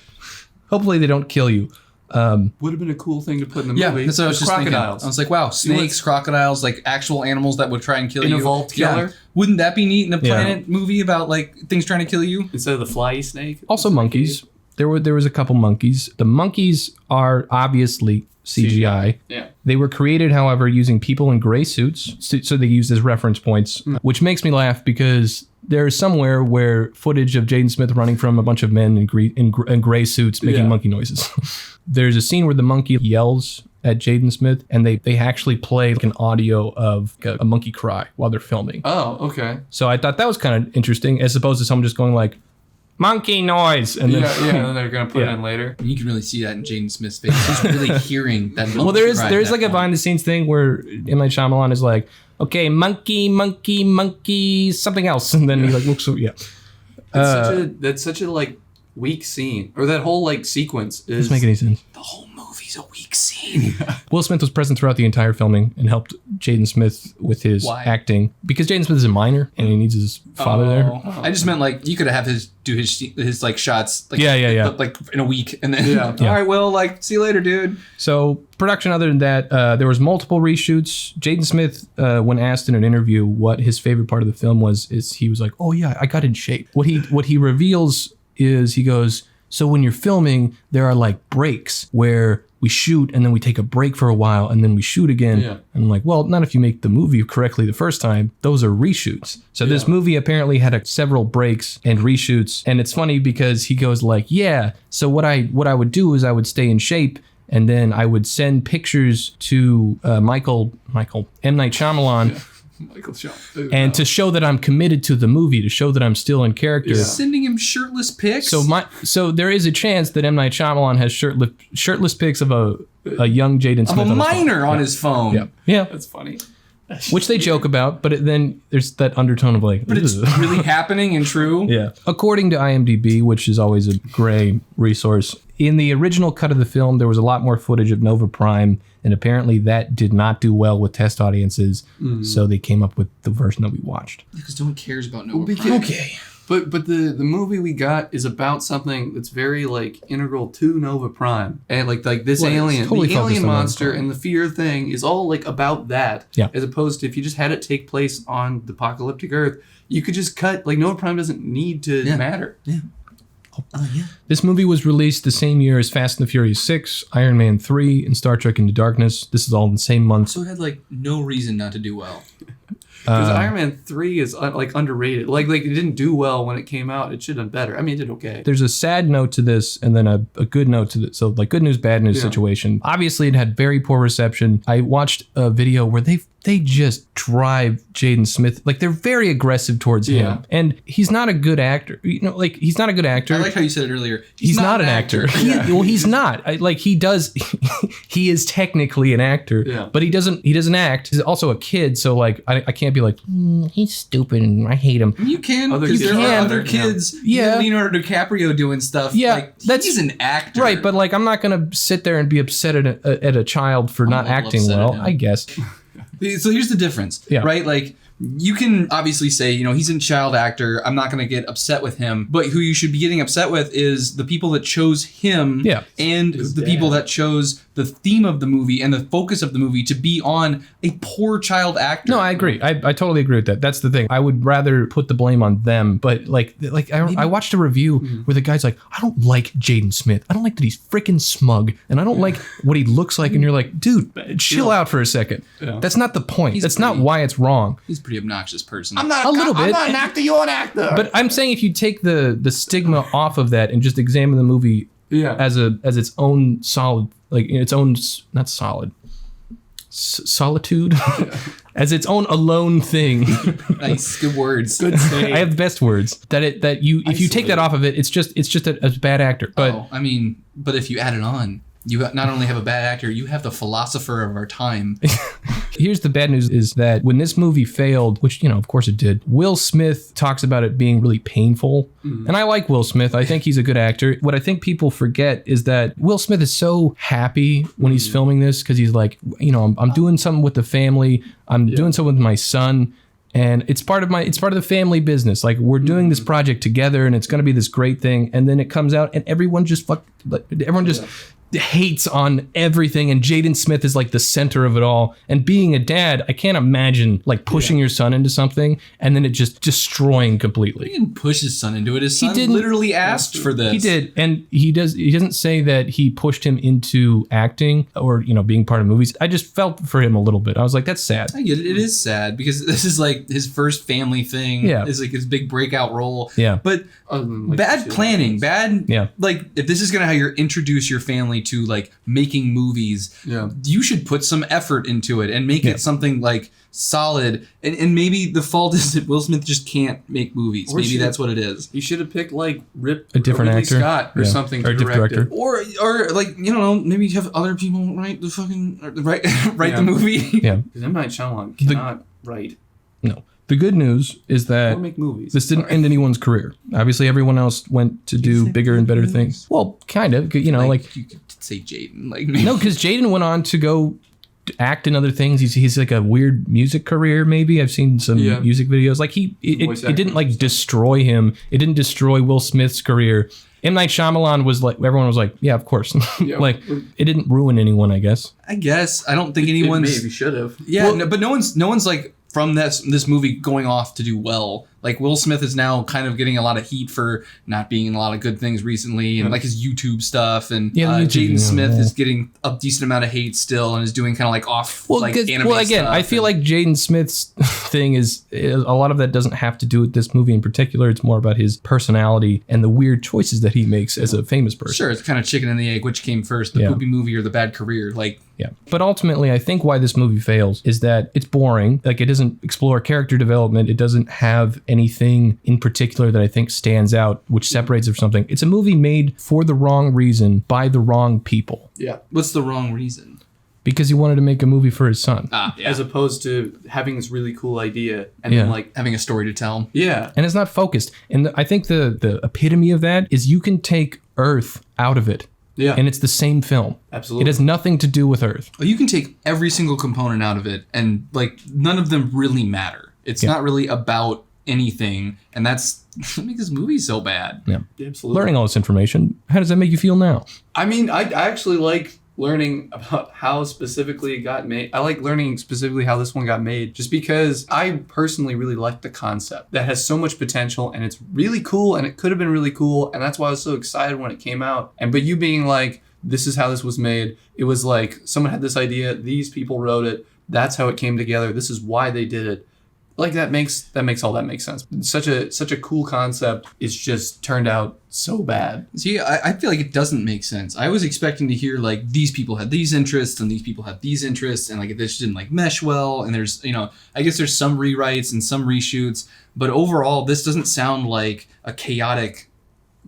[SPEAKER 1] Hopefully they don't kill you.
[SPEAKER 3] Would have been a cool thing to put in the
[SPEAKER 4] Yeah,
[SPEAKER 3] movie.
[SPEAKER 4] that's what I was just thinking.
[SPEAKER 3] Crocodiles.
[SPEAKER 4] I was like, wow, snakes, crocodiles, like actual animals that would try and kill you.
[SPEAKER 3] An evolved killer?
[SPEAKER 4] Wouldn't that be neat in a Planet movie about like things trying to kill you?
[SPEAKER 3] Instead of the flyy snake.
[SPEAKER 1] Also monkeys. There was a couple monkeys. The monkeys are obviously CGI.
[SPEAKER 3] Yeah.
[SPEAKER 1] They were created, however, using people in gray suits, so they used as reference points, which makes me laugh because there's somewhere where footage of Jaden Smith running from a bunch of men in gray suits making monkey noises. There's a scene where the monkey yells at Jaden Smith, and they actually play like an audio of a monkey cry while they're filming.
[SPEAKER 3] Oh, okay.
[SPEAKER 1] So I thought that was kind of interesting, as opposed to someone just going like, monkey noise, and then
[SPEAKER 3] And then they're gonna put it in later.
[SPEAKER 4] You can really see that in Jaden Smith's face. He's really hearing that.
[SPEAKER 1] Well, there is like a behind the scenes thing where M. Night Shyamalan is like, okay, monkey, something else, and then he like looks.
[SPEAKER 3] That's such a like weak scene, or that whole like sequence is.
[SPEAKER 1] Doesn't make any sense.
[SPEAKER 4] The whole movie's a weak scene.
[SPEAKER 1] Will Smith was present throughout the entire filming and helped Jaden Smith with his acting because Jaden Smith is a minor and he needs his father there.
[SPEAKER 4] I just meant like you could have do his like shots. Like,
[SPEAKER 1] Yeah.
[SPEAKER 4] Like in a week, and then all right, Will, like see you later, dude.
[SPEAKER 1] So production, other than that, there was multiple reshoots. Jaden Smith, when asked in an interview what his favorite part of the film was, he was like, "Oh yeah, I got in shape." What he reveals is he goes, "So when you're filming, there are like breaks where we shoot and then we take a break for a while and then we shoot again."
[SPEAKER 3] Yeah.
[SPEAKER 1] And I'm like, well, not if you make the movie correctly the first time. Those are reshoots. So this movie apparently had several breaks and reshoots. And it's funny because he goes like, yeah, so what I would do is I would stay in shape and then I would send pictures to Michael M. Night Shyamalan.
[SPEAKER 3] Michael Shaw.
[SPEAKER 1] And to show that I'm committed to the movie, to show that I'm still in character.
[SPEAKER 4] Sending him shirtless pics.
[SPEAKER 1] So there is a chance that M. Night Shyamalan has shirtless pics of a young Jaden Smith.
[SPEAKER 4] Of a minor on his phone.
[SPEAKER 1] Yeah.
[SPEAKER 3] That's funny.
[SPEAKER 1] Which they joke about, but then there's that undertone of like,
[SPEAKER 4] But it's really happening and true.
[SPEAKER 1] Yeah. According to IMDb, which is always a gray resource, in the original cut of the film, there was a lot more footage of Nova Prime, and apparently that did not do well with test audiences, so they came up with the version that we watched.
[SPEAKER 4] Because no one cares about Nova Prime.
[SPEAKER 1] Okay.
[SPEAKER 3] But the movie we got is about something that's very like integral to Nova Prime, and like this alien,
[SPEAKER 1] totally
[SPEAKER 3] the
[SPEAKER 1] focused
[SPEAKER 3] alien
[SPEAKER 1] on Nova
[SPEAKER 3] monster
[SPEAKER 1] Prime.
[SPEAKER 3] and the fear thing is all like about that.
[SPEAKER 1] Yeah.
[SPEAKER 3] As opposed to if you just had it take place on the apocalyptic Earth, you could just cut like Nova Prime doesn't need to matter.
[SPEAKER 4] Yeah.
[SPEAKER 1] This movie was released the same year as Fast and the Furious 6, Iron Man 3, and Star Trek Into Darkness. This is all in the same month.
[SPEAKER 4] So it had like no reason not to do well.
[SPEAKER 3] Because Iron Man 3 is like underrated. Like it didn't do well when it came out. It should have done better. I mean, it did okay.
[SPEAKER 1] There's a sad note to this and then a good note to this. So like good news, bad news situation. Obviously, it had very poor reception. I watched a video where they just drive Jaden Smith. Like they're very aggressive towards him. And he's not a good actor. You know, like he's not a good actor.
[SPEAKER 4] I like how you said it earlier.
[SPEAKER 1] He's not an actor. He's not. He does. He is technically an actor, but he doesn't act. He's also a kid, so like I can't be like he's stupid and I hate him.
[SPEAKER 4] You can.
[SPEAKER 3] Others
[SPEAKER 4] There
[SPEAKER 3] can.
[SPEAKER 4] are other kids.
[SPEAKER 1] Yeah.
[SPEAKER 4] Leonardo DiCaprio doing stuff.
[SPEAKER 1] Yeah,
[SPEAKER 4] Like,
[SPEAKER 1] that's-
[SPEAKER 4] he's an actor.
[SPEAKER 1] Right, but like I'm not gonna sit there and be upset at a child for not
[SPEAKER 4] a little
[SPEAKER 1] acting
[SPEAKER 4] upset at
[SPEAKER 1] well.
[SPEAKER 4] him.
[SPEAKER 1] I guess.
[SPEAKER 4] So here's the difference, right? Like, you can obviously say, he's a child actor. I'm not going to get upset with him. But who you should be getting upset with is the people that chose him and the people that chose the theme of the movie and the focus of the movie to be on a poor child actor.
[SPEAKER 1] No, I agree. I totally agree with that. That's the thing. I would rather put the blame on them. But I watched a review where the guy's like, I don't like Jaden Smith. I don't like that he's freaking smug, and I don't like what he looks like. And you're like, dude, chill out for a second. Yeah. That's not the point. That's not why it's wrong.
[SPEAKER 4] He's a pretty obnoxious person.
[SPEAKER 3] I'm not
[SPEAKER 1] a little bit.
[SPEAKER 3] I'm not an actor. You're an actor.
[SPEAKER 1] But I'm saying if you take the stigma off of that and just examine the movie as its own solid, like its own not solid solitude, as its own alone thing.
[SPEAKER 4] Nice, good words.
[SPEAKER 3] Good say.
[SPEAKER 1] I have the best words. If you take that off of it, it's just a bad actor. But
[SPEAKER 4] but if you add it on, you not only have a bad actor, you have the philosopher of our time.
[SPEAKER 1] Here's the bad news is that when this movie failed, which, of course it did, Will Smith talks about it being really painful. And I like Will Smith. I think he's a good actor. What I think people forget is that Will Smith is so happy when he's filming this because he's like, I'm doing something with the family. I'm doing something with my son. And it's part of the family business. Like we're doing this project together and it's going to be this great thing. And then it comes out and everyone just hates on everything, and Jaden Smith is like the center of it all. And being a dad, I can't imagine like pushing your son into something and then it just destroying completely.
[SPEAKER 4] He didn't push his son into it. His son literally asked for this.
[SPEAKER 1] He did, and he doesn't say that he pushed him into acting or being part of movies. I just felt for him a little bit. I was like, that's sad.
[SPEAKER 4] I get it. It is sad because this is like his first family thing.
[SPEAKER 1] Yeah,
[SPEAKER 4] it's like his big breakout role.
[SPEAKER 1] Yeah,
[SPEAKER 4] but bad planning, bad.
[SPEAKER 1] Yeah,
[SPEAKER 4] like if this is gonna how you introduce your family to like making movies, you should put some effort into it and make it something like solid. And maybe the fault is that Will Smith just can't make movies. Or maybe that's what it is.
[SPEAKER 3] You should have picked like
[SPEAKER 1] a different actor,
[SPEAKER 3] Scott or something, or a different director,
[SPEAKER 4] or like maybe have other people write the fucking write the movie.
[SPEAKER 1] Yeah,
[SPEAKER 3] because M. Night Shyamalan cannot write.
[SPEAKER 1] No. The good news is that
[SPEAKER 3] make movies.
[SPEAKER 1] This didn't end anyone's career. Obviously, everyone else went to do bigger and better things. Well, kind of. Like
[SPEAKER 4] you could say Jaden. Like
[SPEAKER 1] no, because Jaden went on to go act in other things. He's like a weird music career. Maybe I've seen some music videos. Like it didn't like destroy him. It didn't destroy Will Smith's career. M. Night Shyamalan was like, everyone was like, yeah, of course. Like it didn't ruin anyone. I guess.
[SPEAKER 4] I don't think anyone's.
[SPEAKER 3] Maybe should have.
[SPEAKER 4] Yeah, well, but no one's like from this movie going off to do well. Like Will Smith is now kind of getting a lot of heat for not being in a lot of good things recently, and like his YouTube stuff. And Jaden Smith is getting a decent amount of hate still, and is doing kind of like off anime
[SPEAKER 1] Well, again, I feel like Jaden Smith's thing is a lot of that doesn't have to do with this movie in particular. It's more about his personality and the weird choices that he makes as a famous person.
[SPEAKER 4] Sure, it's kind of chicken and the egg. Which came first, the poopy movie or the bad career? Like.
[SPEAKER 1] Yeah. But ultimately, I think why this movie fails is that it's boring. Like, it doesn't explore character development. It doesn't have anything in particular that I think stands out, which separates it from something. It's a movie made for the wrong reason by the wrong people.
[SPEAKER 3] Yeah.
[SPEAKER 4] What's the wrong reason?
[SPEAKER 1] Because he wanted to make a movie for his son.
[SPEAKER 3] As opposed to having this really cool idea and then like
[SPEAKER 4] having a story to tell.
[SPEAKER 3] Yeah.
[SPEAKER 1] And it's not focused. And I think the epitome of that is you can take Earth out of it.
[SPEAKER 3] Yeah.
[SPEAKER 1] And it's the same film.
[SPEAKER 3] Absolutely.
[SPEAKER 1] It has nothing to do with Earth.
[SPEAKER 4] You can take every single component out of it and like none of them really matter. It's not really about anything. And that's what makes this movie so bad.
[SPEAKER 1] Yeah.
[SPEAKER 3] Absolutely.
[SPEAKER 1] Learning all this information, how does that make you feel now?
[SPEAKER 3] I mean, I actually like learning about how specifically it got made. I like learning specifically how this one got made just because I personally really like the concept that has so much potential and it's really cool and it could have been really cool. And that's why I was so excited when it came out. But you being like, this is how this was made. It was like someone had this idea. These people wrote it. That's how it came together. This is why they did it. Like that makes all that makes sense. Such a cool concept. It's just turned out so bad.
[SPEAKER 4] See, I feel like it doesn't make sense. I was expecting to hear like these people had these interests and these people had these interests and like this didn't like mesh well. And there's I guess there's some rewrites and some reshoots, but overall this doesn't sound like a chaotic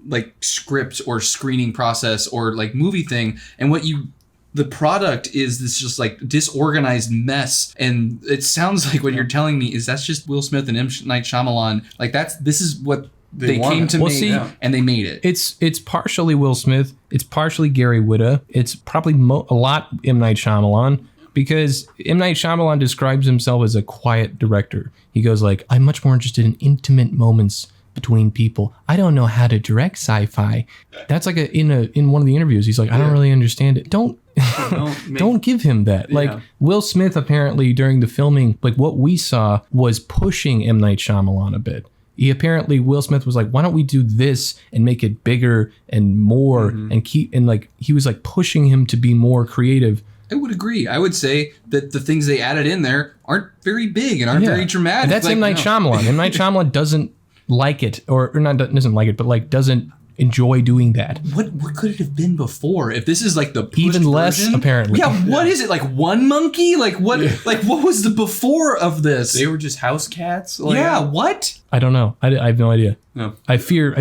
[SPEAKER 4] like script or screening process or like movie thing. And the product is this just like disorganized mess, and it sounds like what you're telling me is that's just Will Smith and M. Night Shyamalan. Like this is what they came to make, and they made it.
[SPEAKER 1] It's partially Will Smith, it's partially Gary Whitta, it's probably a lot M. Night Shyamalan, because M. Night Shyamalan describes himself as a quiet director. He goes like, I'm much more interested in intimate moments between people. I don't know how to direct sci-fi. That's like in one of the interviews. He's like, I don't really understand it. Don't give him that. Like Will Smith apparently during the filming, like what we saw was pushing M. Night Shyamalan a bit. Will Smith was like, why don't we do this and make it bigger and more and like he was like pushing him to be more creative.
[SPEAKER 4] I would agree. I would say that the things they added in there aren't very big and aren't very dramatic.
[SPEAKER 1] And that's like, M. Night Shyamalan. M. Night Shyamalan doesn't like it or not doesn't like it, but like doesn't enjoy doing that.
[SPEAKER 4] What could it have been before? If this is like the
[SPEAKER 1] even less
[SPEAKER 4] version?
[SPEAKER 1] Apparently.
[SPEAKER 4] Yeah, what is it? Like one monkey? Like what like what was the before of this?
[SPEAKER 3] They were just house cats?
[SPEAKER 4] What?
[SPEAKER 1] I don't know. I have no idea.
[SPEAKER 3] No.
[SPEAKER 1] I fear to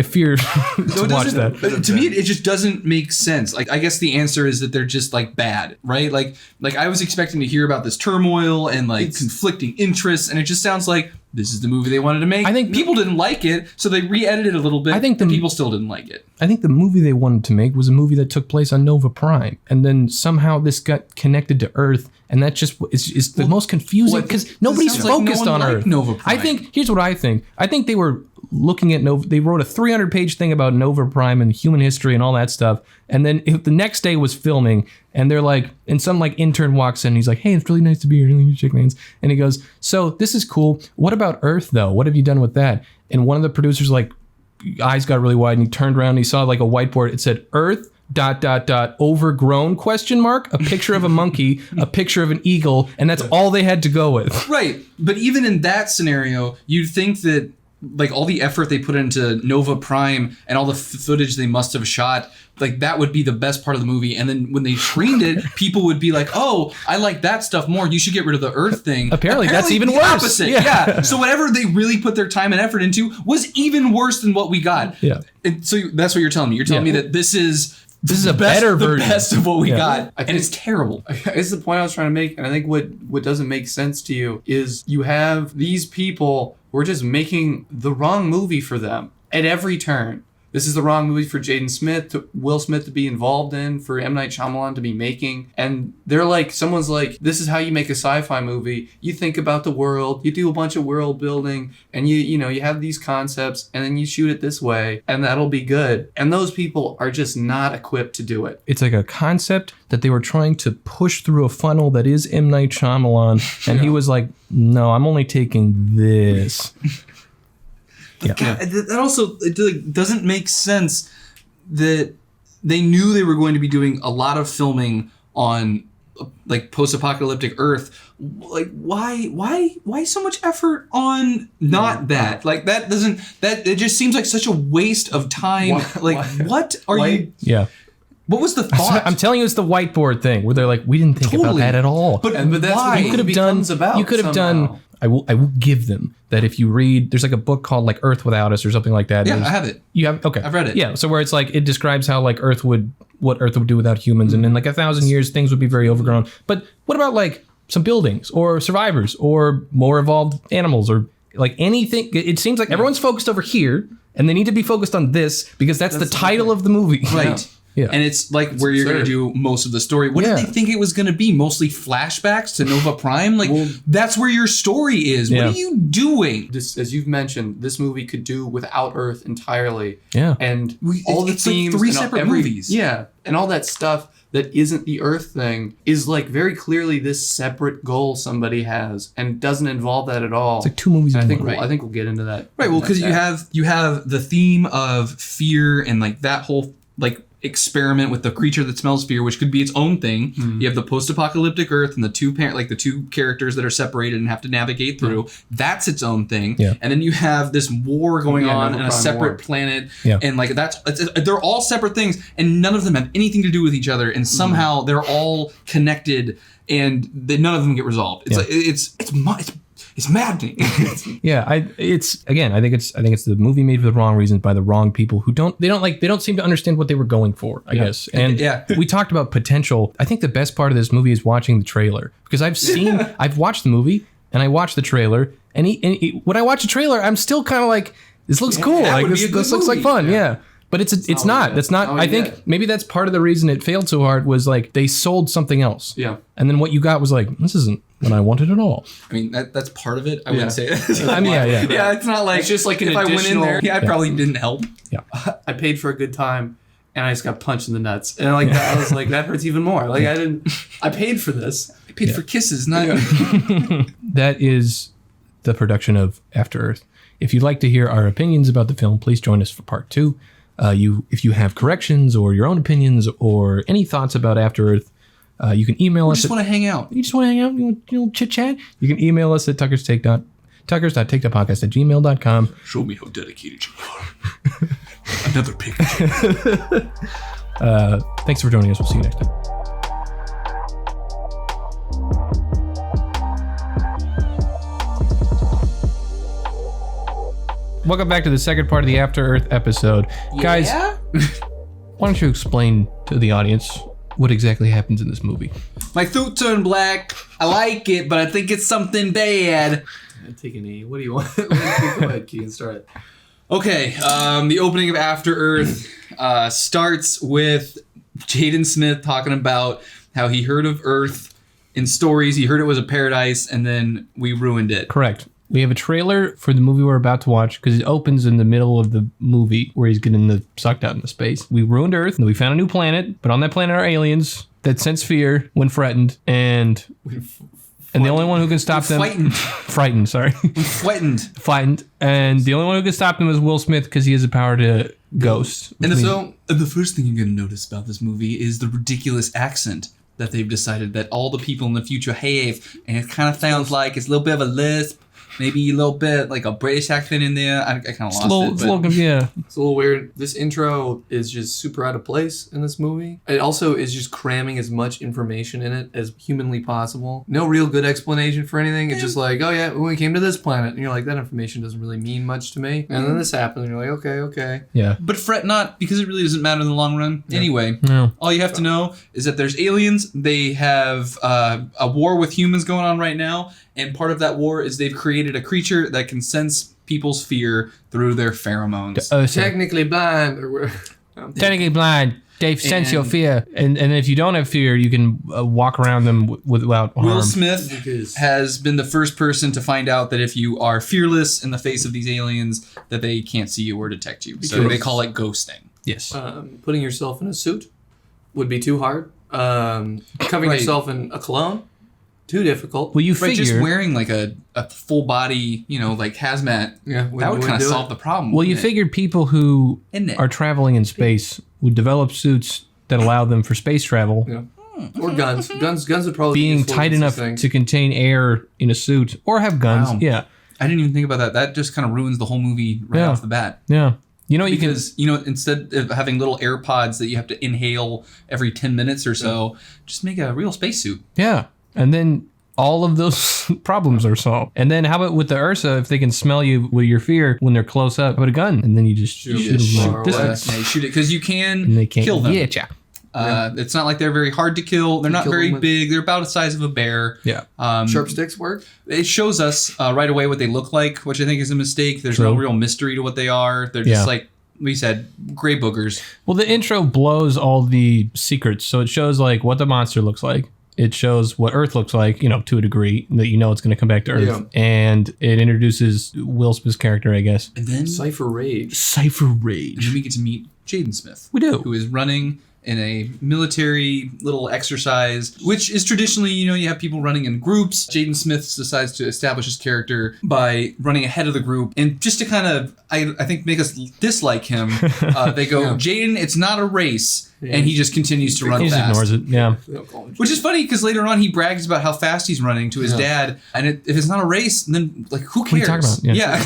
[SPEAKER 1] watch that.
[SPEAKER 4] To me, it just doesn't make sense. Like, I guess the answer is that they're just like bad, right? Like I was expecting to hear about this turmoil and like conflicting interests, and it just sounds like this is the movie they wanted to make. I think people didn't like it, so they re-edited it a little bit. I think people still didn't like it.
[SPEAKER 1] I think the movie they wanted to make was a movie that took place on Nova Prime, and then somehow this got connected to Earth, and that just is the most confusing because nobody's focused on Earth.
[SPEAKER 4] Nova Prime.
[SPEAKER 1] I think here's what I think. I think they were looking at Nova. They wrote a 300-page thing about Nova Prime and human history and all that stuff. And then the next day was filming, and they're like, and some like intern walks in, and he's like, "Hey, it's really nice to be here. You shake hands." And he goes, "So this is cool. What about Earth though? What have you done with that?" And one of the producers like eyes got really wide, and he turned around and he saw like a whiteboard. It said Earth ... overgrown ? A picture of a monkey, a picture of an eagle, and that's all they had to go with.
[SPEAKER 4] Right. But even in that scenario, you'd think that like all the effort they put into Nova Prime and all the footage they must have shot, like that would be the best part of the movie. And then when they screened it, people would be like, "Oh, I like that stuff more. You should get rid of the Earth thing."
[SPEAKER 1] Apparently that's even worse.
[SPEAKER 4] Opposite. Yeah. So whatever they really put their time and effort into was even worse than what we got.
[SPEAKER 1] Yeah.
[SPEAKER 4] And so that's what you're telling me. You're telling me that this is
[SPEAKER 1] a better version.
[SPEAKER 4] The best of what we got. And it's terrible.
[SPEAKER 3] It's the point I was trying to make. And I think what doesn't make sense to you is you have these people who are just making the wrong movie for them at every turn. This is the wrong movie for Jaden Smith, Will Smith to be involved in, for M. Night Shyamalan to be making. And they're like, someone's like, this is how you make a sci-fi movie. You think about the world, you do a bunch of world building, and you have these concepts, and then you shoot it this way, and that'll be good. And those people are just not equipped to do it.
[SPEAKER 1] It's like a concept that they were trying to push through a funnel that is M. Night Shyamalan, and he was like, "No, I'm only taking this."
[SPEAKER 4] God, that also doesn't make sense that they knew they were going to be doing a lot of filming on like post-apocalyptic Earth. Like why so much effort on not that? Like that it just seems like such a waste of time. What are you?
[SPEAKER 1] Yeah.
[SPEAKER 4] What was the thought?
[SPEAKER 1] I'm telling you, it's the whiteboard thing where they're like, "We didn't think about that at all."
[SPEAKER 3] But that's
[SPEAKER 4] why?
[SPEAKER 3] what you could have done.
[SPEAKER 1] You could have done. I will give them that if you read, there's like a book called like Earth Without Us or something like that.
[SPEAKER 4] Yeah, I have it.
[SPEAKER 1] You have? Okay.
[SPEAKER 4] I've read it.
[SPEAKER 1] Yeah. So where it's like, it describes how like what Earth would do without humans. And in like 1,000 years, things would be very overgrown. But what about like some buildings or survivors or more evolved animals or like anything? It seems like everyone's focused over here and they need to be focused on this because that's the title of the movie.
[SPEAKER 4] Right.
[SPEAKER 1] Yeah.
[SPEAKER 4] And it's like where you're going to do most of the story. What did they think it was going to be? Mostly flashbacks to Nova Prime? Like, that's where your story is. What are you doing?
[SPEAKER 3] This, as you've mentioned, this movie could do without Earth entirely.
[SPEAKER 1] Yeah.
[SPEAKER 3] And all the themes.
[SPEAKER 4] Like 3 separate movies.
[SPEAKER 3] Yeah. And all that stuff that isn't the Earth thing is like very clearly this separate goal somebody has and doesn't involve that at all.
[SPEAKER 1] It's like 2 movies.
[SPEAKER 3] I think we'll get into that.
[SPEAKER 4] Right. Well, because you have the theme of fear and like that whole like experiment with the creature that smells fear, which could be its own thing. You have the post-apocalyptic Earth and the two characters that are separated and have to navigate through. That's its own thing.
[SPEAKER 1] Yeah.
[SPEAKER 4] And then you have this war going on in a separate planet.
[SPEAKER 1] Yeah.
[SPEAKER 4] And like they're all separate things, and none of them have anything to do with each other. And somehow they're all connected, and none of them get resolved. It's maddening.
[SPEAKER 1] I think it's the movie made for the wrong reasons by the wrong people who don't seem to understand what they were going for, I guess. And we talked about potential. I think the best part of this movie is watching the trailer, because I've watched the movie and I watched the trailer, and when I watch the trailer, I'm still kind of like, this looks cool. Like this looks like fun. Yeah. But it's not. That's not. I think maybe that's part of the reason it failed so hard was like they sold something else.
[SPEAKER 3] Yeah.
[SPEAKER 1] And then what you got was like, this isn't what I wanted at all.
[SPEAKER 4] I mean, that's part of it. I wouldn't say that.
[SPEAKER 1] I mean,
[SPEAKER 4] yeah. It's not like
[SPEAKER 3] it's just like an
[SPEAKER 4] if I went in there, I probably didn't help.
[SPEAKER 1] Yeah.
[SPEAKER 3] I paid for a good time, and I just got punched in the nuts, and like that, I was like, that hurts even more. Like I paid for this.
[SPEAKER 4] I paid for kisses, not.
[SPEAKER 1] That is the production of After Earth. If you'd like to hear our opinions about the film, please join us for part 2. If you have corrections or your own opinions or any thoughts about After Earth, you can email us.
[SPEAKER 4] You just want to hang out.
[SPEAKER 1] You want chit chat? You can email us at tuckers.take.podcast@gmail.com.
[SPEAKER 4] Show me how dedicated you are. Another picture.
[SPEAKER 1] Thanks for joining us. We'll see you next time. Welcome back to the second part of the After Earth episode. Guys, why don't you explain to the audience what exactly happens in this movie?
[SPEAKER 4] My throat turned black. I like it, but I think it's something bad.
[SPEAKER 3] Take an E. What do you want? Go ahead, Keegan, start it.
[SPEAKER 4] Okay, the opening of After Earth starts with Jaden Smith talking about how he heard of Earth in stories. He heard it was a paradise, and then we ruined it.
[SPEAKER 1] Correct. We have a trailer for the movie we're about to watch because it opens in the middle of the movie where he's getting sucked out into space. We ruined Earth and we found a new planet, but on that planet are aliens that sense fear when threatened, and the only one who can stop them... Frightened, sorry. Frightened. And the only one who can stop them is Will Smith because he has the power to ghost.
[SPEAKER 4] And the first thing you're going to notice about this movie is the ridiculous accent that they've decided that all the people in the future have. And it kind of sounds like it's a little bit of a lisp. Maybe a little bit like a British accent in there. I kind of lost it.
[SPEAKER 3] It's a little weird. This intro is just super out of place in this movie. It also is just cramming as much information in it as humanly possible. No real good explanation for anything. It's just like, oh yeah, we came to this planet. And you're like, that information doesn't really mean much to me. And then this happened and you're like, okay.
[SPEAKER 1] Yeah.
[SPEAKER 4] But fret not, because it really doesn't matter in the long run. Yeah. Anyway, all you have to know is that there's aliens. They have a war with humans going on right now. And part of that war is they've created a creature that can sense people's fear through their pheromones.
[SPEAKER 3] Technically blind.
[SPEAKER 1] Technically blind. They sense your fear. And if you don't have fear, you can walk around them without harm.
[SPEAKER 4] Will Smith has been the first person to find out that if you are fearless in the face of these aliens, that they can't see you or detect you. So they call it ghosting.
[SPEAKER 1] Yes.
[SPEAKER 3] Putting yourself in a suit would be too hard. Covering yourself in a cologne. Too difficult.
[SPEAKER 1] Well, you figure
[SPEAKER 4] just wearing like a full body, like hazmat, that would kind of solve the problem.
[SPEAKER 1] Well, you figured people who are traveling in space would develop suits that allow them for space travel.
[SPEAKER 3] Yeah. Or guns. Guns would probably
[SPEAKER 1] being tight enough to contain air in a suit or have guns. Wow. Yeah.
[SPEAKER 4] I didn't even think about that. That just kind of ruins the whole movie off the bat.
[SPEAKER 1] Yeah.
[SPEAKER 4] Instead of having little AirPods that you have to inhale every 10 minutes or so, just make a real spacesuit.
[SPEAKER 1] Yeah. And then all of those problems are solved. And then how about with the Ursa, if they can smell you with your fear when they're close up, put a gun, and then you just shoot them like this.
[SPEAKER 4] Yeah, you shoot it because you can kill them. It's not like they're very hard to kill. They're not very big. They're about the size of a bear.
[SPEAKER 1] Yeah.
[SPEAKER 3] Sharp sticks work?
[SPEAKER 4] It shows us right away what they look like, which I think is a mistake. There's no real mystery to what they are. They're just like we said, gray boogers.
[SPEAKER 1] Well, the intro blows all the secrets. So it shows like what the monster looks like. It shows what Earth looks like, to a degree, that it's going to come back to Earth. Yeah. And it introduces Will Smith's character, I guess.
[SPEAKER 4] And then
[SPEAKER 3] Cypher Rage.
[SPEAKER 4] And then we get to meet Jaden Smith.
[SPEAKER 1] We do.
[SPEAKER 4] Who is running in a military little exercise, which is traditionally, you have people running in groups. Jaden Smith decides to establish his character by running ahead of the group. And just to kind of, I think, make us dislike him, they go, Jaden, it's not a race. And he just continues to run fast. He
[SPEAKER 1] ignores it, yeah.
[SPEAKER 4] Which is funny because later on he brags about how fast he's running to his dad. And if it's not a race, then who cares?
[SPEAKER 1] What are you talking about? Yeah.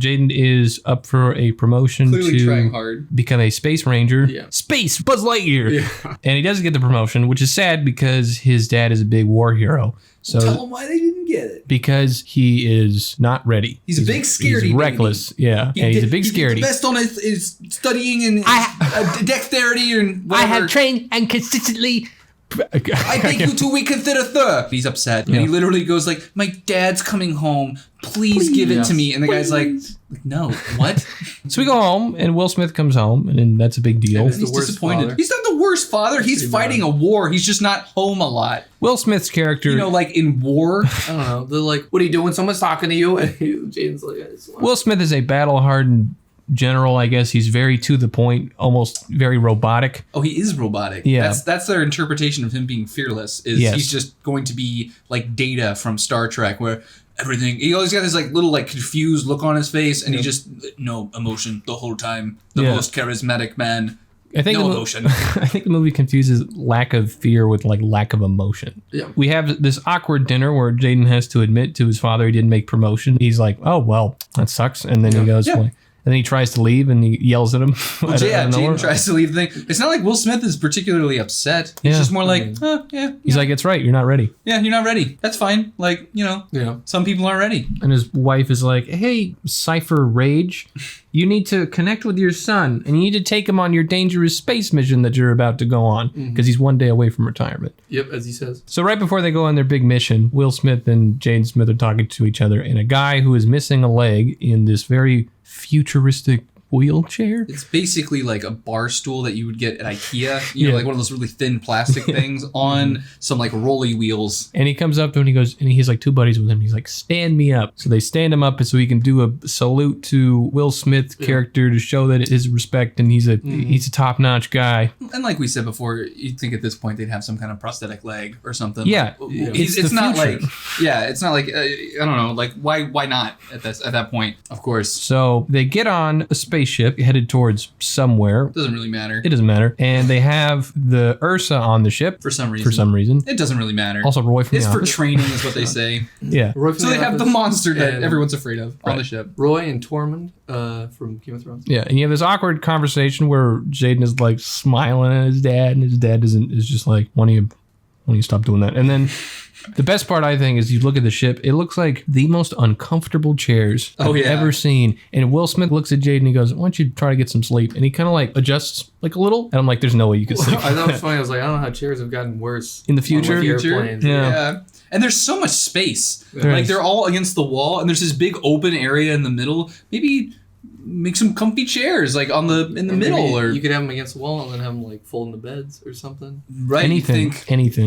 [SPEAKER 1] Jaden is up for a promotion
[SPEAKER 4] Clearly trying hard.
[SPEAKER 1] Become a space ranger. Yeah. Space Buzz Lightyear. Yeah. And he doesn't get the promotion, which is sad because his dad is a big war hero. So
[SPEAKER 4] tell him why they didn't get it.
[SPEAKER 1] Because he is not ready.
[SPEAKER 4] He's a big scaredy.
[SPEAKER 1] He's reckless. Baby. Yeah. And he's a big scaredy.
[SPEAKER 4] The best on is studying and dexterity and whatever.
[SPEAKER 1] I have trained and consistently.
[SPEAKER 4] I thank you to we consider third. He's upset. And he literally goes like, my dad's coming home. Please give it to me. And the guy's like, no, what?
[SPEAKER 1] So we go home and Will Smith comes home and that's a big deal.
[SPEAKER 4] He's disappointed. Father. He's not the worst father. He's fighting a war. He's just not home a lot.
[SPEAKER 1] Will Smith's character.
[SPEAKER 4] Like in war.
[SPEAKER 3] I don't know. They're like, what are you doing? Someone's talking to you. And Jaden's like,
[SPEAKER 1] Will Smith is a battle-hardened general, I guess. He's very to the point, almost very robotic.
[SPEAKER 4] Oh, he is robotic.
[SPEAKER 1] Yeah.
[SPEAKER 4] That's their interpretation of him being fearless, is he's just going to be like Data from Star Trek, where everything, he always got this little confused look on his face, and he just, no emotion the whole time. The most charismatic man.
[SPEAKER 1] I think
[SPEAKER 4] emotion.
[SPEAKER 1] I think the movie confuses lack of fear with lack of emotion.
[SPEAKER 3] Yeah.
[SPEAKER 1] We have this awkward dinner where Jaden has to admit to his father he didn't make promotion. He's like, oh, well, that sucks. And then he goes, and then he tries to leave and he yells at him.
[SPEAKER 4] Well, Jaden tries to leave the thing. It's not like Will Smith is particularly upset. He's just more like,
[SPEAKER 1] He's like, it's right. You're not ready.
[SPEAKER 4] Yeah, you're not ready. That's fine. Some people aren't ready.
[SPEAKER 1] And his wife is like, hey, Cypher Rage, you need to connect with your son and you need to take him on your dangerous space mission that you're about to go on because he's one day away from retirement.
[SPEAKER 3] Yep, as he says.
[SPEAKER 1] So right before they go on their big mission, Will Smith and Jaden Smith are talking to each other, and a guy who is missing a leg in this very futuristic wheelchair.
[SPEAKER 4] It's basically like a bar stool that you would get at IKEA. You know, like one of those really thin plastic things on some like rolly wheels.
[SPEAKER 1] And he comes up to him and he goes, and he's like 2 buddies with him. He's like, stand me up. So they stand him up so he can do a salute to Will Smith's character to show that his respect, and he's a top-notch guy.
[SPEAKER 4] And like we said before, you'd think at this point they'd have some kind of prosthetic leg or something.
[SPEAKER 1] Yeah,
[SPEAKER 4] it's not like it's not like I don't know, like why not at that point? Of course.
[SPEAKER 1] So they get on a spaceship headed towards somewhere.
[SPEAKER 4] Doesn't really matter.
[SPEAKER 1] It doesn't matter. And they have the Ursa on the ship
[SPEAKER 4] for some reason. It doesn't really matter.
[SPEAKER 1] Also, Roy from
[SPEAKER 4] it's
[SPEAKER 1] the
[SPEAKER 4] for
[SPEAKER 1] office.
[SPEAKER 4] Training, is what they say.
[SPEAKER 1] Yeah.
[SPEAKER 4] So they have the monster that everyone's afraid of on the ship.
[SPEAKER 3] Roy and Tormund from Game of Thrones.
[SPEAKER 1] Yeah, and you have this awkward conversation where Jaden is like smiling at his dad, and his dad is just like, "Why don't you stop doing that?" And then the best part, I think, is you look at the ship. It looks like the most uncomfortable chairs I've ever seen. And Will Smith looks at Jade and he goes, "Why don't you try to get some sleep?" And he kind of like adjusts like a little. And I'm like, "There's no way you can sleep."
[SPEAKER 3] I thought it was funny. I was like, I don't know how chairs have gotten worse
[SPEAKER 1] in the future.
[SPEAKER 3] Airplanes.
[SPEAKER 1] Yeah.
[SPEAKER 4] And there's so much space. Like they're all against the wall, and there's this big open area in the middle. Maybe make some comfy chairs like in the middle, or
[SPEAKER 3] you could have them against the wall and then have them like fold in the beds or something.
[SPEAKER 1] Right? Anything.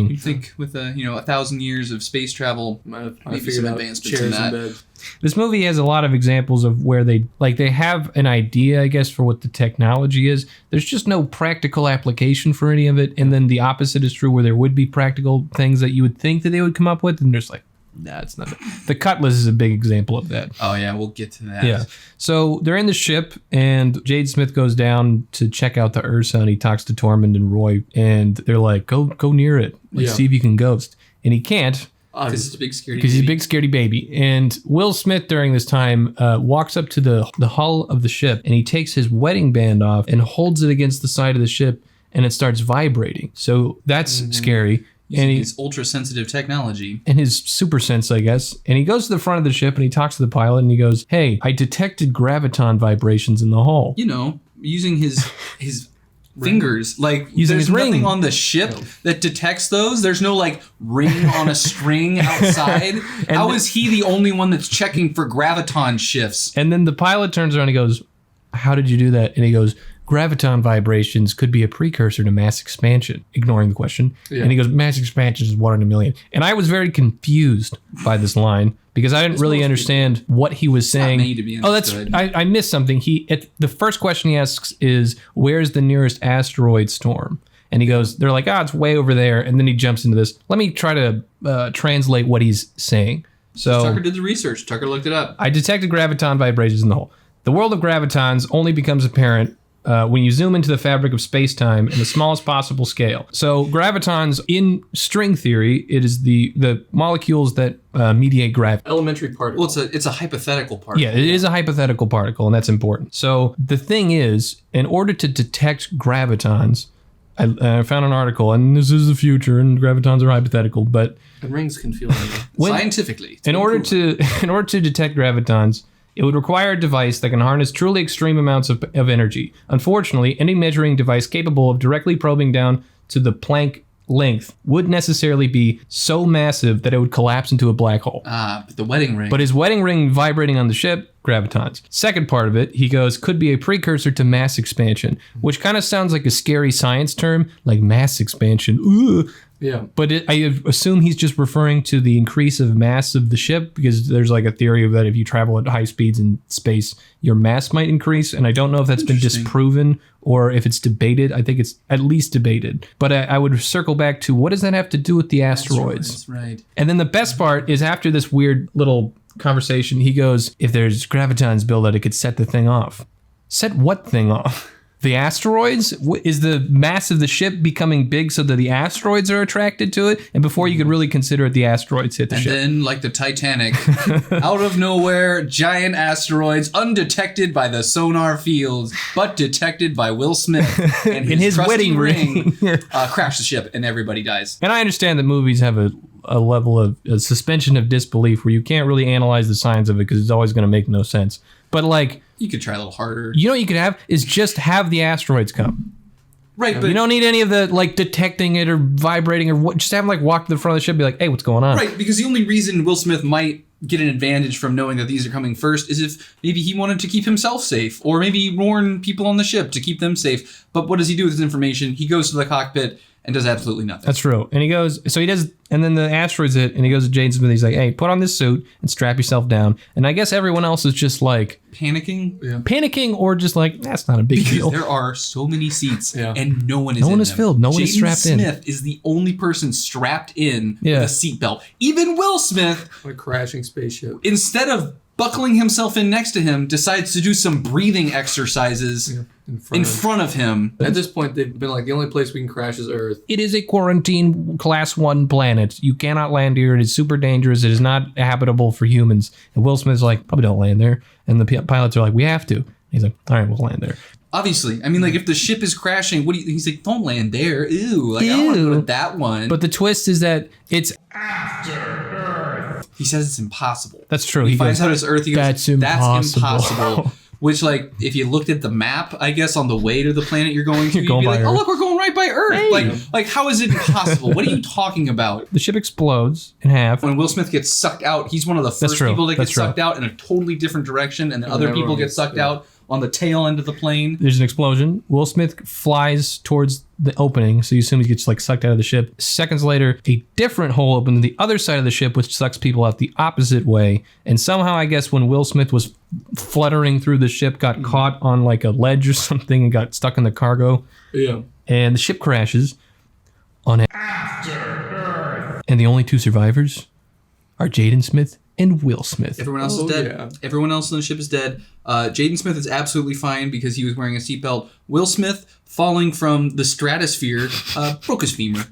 [SPEAKER 4] You think with 1,000 years of space travel, maybe some advancements in that.
[SPEAKER 1] This movie has a lot of examples of where they have an idea, I guess, for what the technology is. There's just no practical application for any of it. And then the opposite is true, where there would be practical things that you would think that they would come up with, and there's like, nah, it's not. The Cutlass is a big example of that.
[SPEAKER 4] Oh yeah, we'll get to that.
[SPEAKER 1] Yeah. So they're in the ship, and Jade Smith goes down to check out the Ursa, and he talks to Tormund and Roy, and they're like, go near it, see if you can ghost, and he can't.
[SPEAKER 4] Because he's a big scaredy
[SPEAKER 1] Because he's a big scaredy baby. And Will Smith during this time walks up to the hull of the ship, and he takes his wedding band off and holds it against the side of the ship, and it starts vibrating. So that's scary.
[SPEAKER 4] And he's ultra sensitive technology.
[SPEAKER 1] And his super sense, I guess. And he goes to the front of the ship and he talks to the pilot and he goes, "Hey, I detected graviton vibrations in the hull."
[SPEAKER 4] Using his fingers, like
[SPEAKER 1] using
[SPEAKER 4] there's
[SPEAKER 1] his
[SPEAKER 4] nothing
[SPEAKER 1] ring
[SPEAKER 4] on the ship that detects those. There's no like ring on a string outside. How is he the only one that's checking for graviton shifts?
[SPEAKER 1] And then the pilot turns around and he goes, "How did you do that?" And he goes, "Graviton vibrations could be a precursor to mass expansion," ignoring the question. And he goes, "Mass expansion is 1 in a million." And I was very confused by this line because I didn't really understand what he was saying.
[SPEAKER 4] It's not made to be understood.
[SPEAKER 1] I missed something. The first question he asks is, "Where's the nearest asteroid storm?" And he goes, they're like, "It's way over there." And then he jumps into this. Let me try to translate what he's saying. So
[SPEAKER 4] Tucker did the research. Tucker looked it up.
[SPEAKER 1] I detected graviton vibrations in the hull. The world of gravitons only becomes apparent when you zoom into the fabric of space-time in the smallest possible scale. So gravitons, in string theory, it is the molecules that mediate gravity.
[SPEAKER 3] Elementary particle.
[SPEAKER 4] Well, it's a hypothetical particle.
[SPEAKER 1] Yeah, it is a hypothetical particle, and that's important. So the thing is, in order to detect gravitons, I found an article, and this is the future, and gravitons are hypothetical, but
[SPEAKER 3] and rings can feel anything.
[SPEAKER 4] Scientifically.
[SPEAKER 1] In order to detect gravitons, it would require a device that can harness truly extreme amounts of energy. Unfortunately, any measuring device capable of directly probing down to the Planck length would necessarily be so massive that it would collapse into a black hole.
[SPEAKER 4] But the wedding ring.
[SPEAKER 1] But his wedding ring vibrating on the ship, gravitons. Second part of it, he goes, could be a precursor to mass expansion, which kind of sounds like a scary science term, like mass expansion. Ooh.
[SPEAKER 3] Yeah.
[SPEAKER 1] But I assume he's just referring to the increase of mass of the ship, because there's like a theory of that if you travel at high speeds in space, your mass might increase. And I don't know if that's been disproven or if it's debated. I think it's at least debated. But I would circle back to, what does that have to do with the asteroids?
[SPEAKER 4] Right.
[SPEAKER 1] And then the best part is, after this weird little conversation, he goes, if there's gravitons buildup, it could set the thing off. Set what thing off? The asteroids? Is the mass of the ship becoming big so that the asteroids are attracted to it? And before you could really consider it, the asteroids hit the ship.
[SPEAKER 4] And then, like the Titanic, out of nowhere, giant asteroids, undetected by the sonar fields, but detected by Will Smith and
[SPEAKER 1] his wedding ring.
[SPEAKER 4] Crash the ship, and everybody dies.
[SPEAKER 1] And I understand that movies have a level of a suspension of disbelief where you can't really analyze the science of it because it's always going to make no sense. But like,
[SPEAKER 4] you could try a little harder.
[SPEAKER 1] You know what you could have is just have the asteroids come.
[SPEAKER 4] Right, but
[SPEAKER 1] you don't need any of the like detecting it or vibrating or what. Just have them like walk to the front of the ship and be like, "Hey, what's going on?"
[SPEAKER 4] Right, because the only reason Will Smith might get an advantage from knowing that these are coming first is if maybe he wanted to keep himself safe, or maybe warn people on the ship to keep them safe. But what does he do with his information? He goes to the cockpit and does absolutely nothing.
[SPEAKER 1] That's true. And he goes, so he does, and then the asteroid's hit, and he goes to Jaden Smith. He's like, hey, put on this suit and strap yourself down. And I guess everyone else is just like panicking, or just like, that's not a big deal.
[SPEAKER 4] There are so many seats, and no one is.
[SPEAKER 1] No one
[SPEAKER 4] in
[SPEAKER 1] is
[SPEAKER 4] them.
[SPEAKER 1] filled. No one is strapped in.
[SPEAKER 4] Jaden Smith is the only person strapped in with a seatbelt. Even Will Smith,
[SPEAKER 3] a crashing spaceship,
[SPEAKER 4] instead of buckling himself in next to him, decides to do some breathing exercises in front of him.
[SPEAKER 3] At this point, they've been like, the only place we can crash is Earth.
[SPEAKER 1] It is a quarantine class 1 planet. You cannot land here. It is super dangerous. It is not habitable for humans. And Will Smith's like, probably don't land there. And the pilots are like, we have to. And he's like, all right, we'll land there.
[SPEAKER 4] Obviously. I mean, like, if the ship is crashing, he's like, don't land there. Ew. Like, I don't want to go to that one.
[SPEAKER 1] But the twist is that it's
[SPEAKER 5] after Earth.
[SPEAKER 4] He says it's impossible.
[SPEAKER 1] That's true.
[SPEAKER 4] He finds out it's Earth. He goes,
[SPEAKER 1] that's impossible.
[SPEAKER 4] Which, like, if you looked at the map, I guess, on the way to the planet you're going to, you'd be like, oh, look, we're going right by Earth. Hey. Like, how is it impossible? What are you talking about?
[SPEAKER 1] The ship explodes in half.
[SPEAKER 4] When Will Smith gets sucked out, he's one of the first people that gets sucked out in a totally different direction, and then other people get sucked out on the tail end of the plane.
[SPEAKER 1] There's an explosion. Will Smith flies towards the opening, so you assume he gets like sucked out of the ship. Seconds later, a different hole opened on the other side of the ship, which sucks people out the opposite way. And somehow, I guess, when Will Smith was fluttering through the ship, got caught on like a ledge or something and got stuck in the cargo.
[SPEAKER 3] Yeah.
[SPEAKER 1] And the ship crashes on it.
[SPEAKER 5] After Earth.
[SPEAKER 1] And the only 2 survivors are Jaden Smith and Will Smith.
[SPEAKER 4] Everyone else is dead. Yeah. Everyone else on the ship is dead. Jaden Smith is absolutely fine because he was wearing a seatbelt. Will Smith, falling from the stratosphere, broke his femur.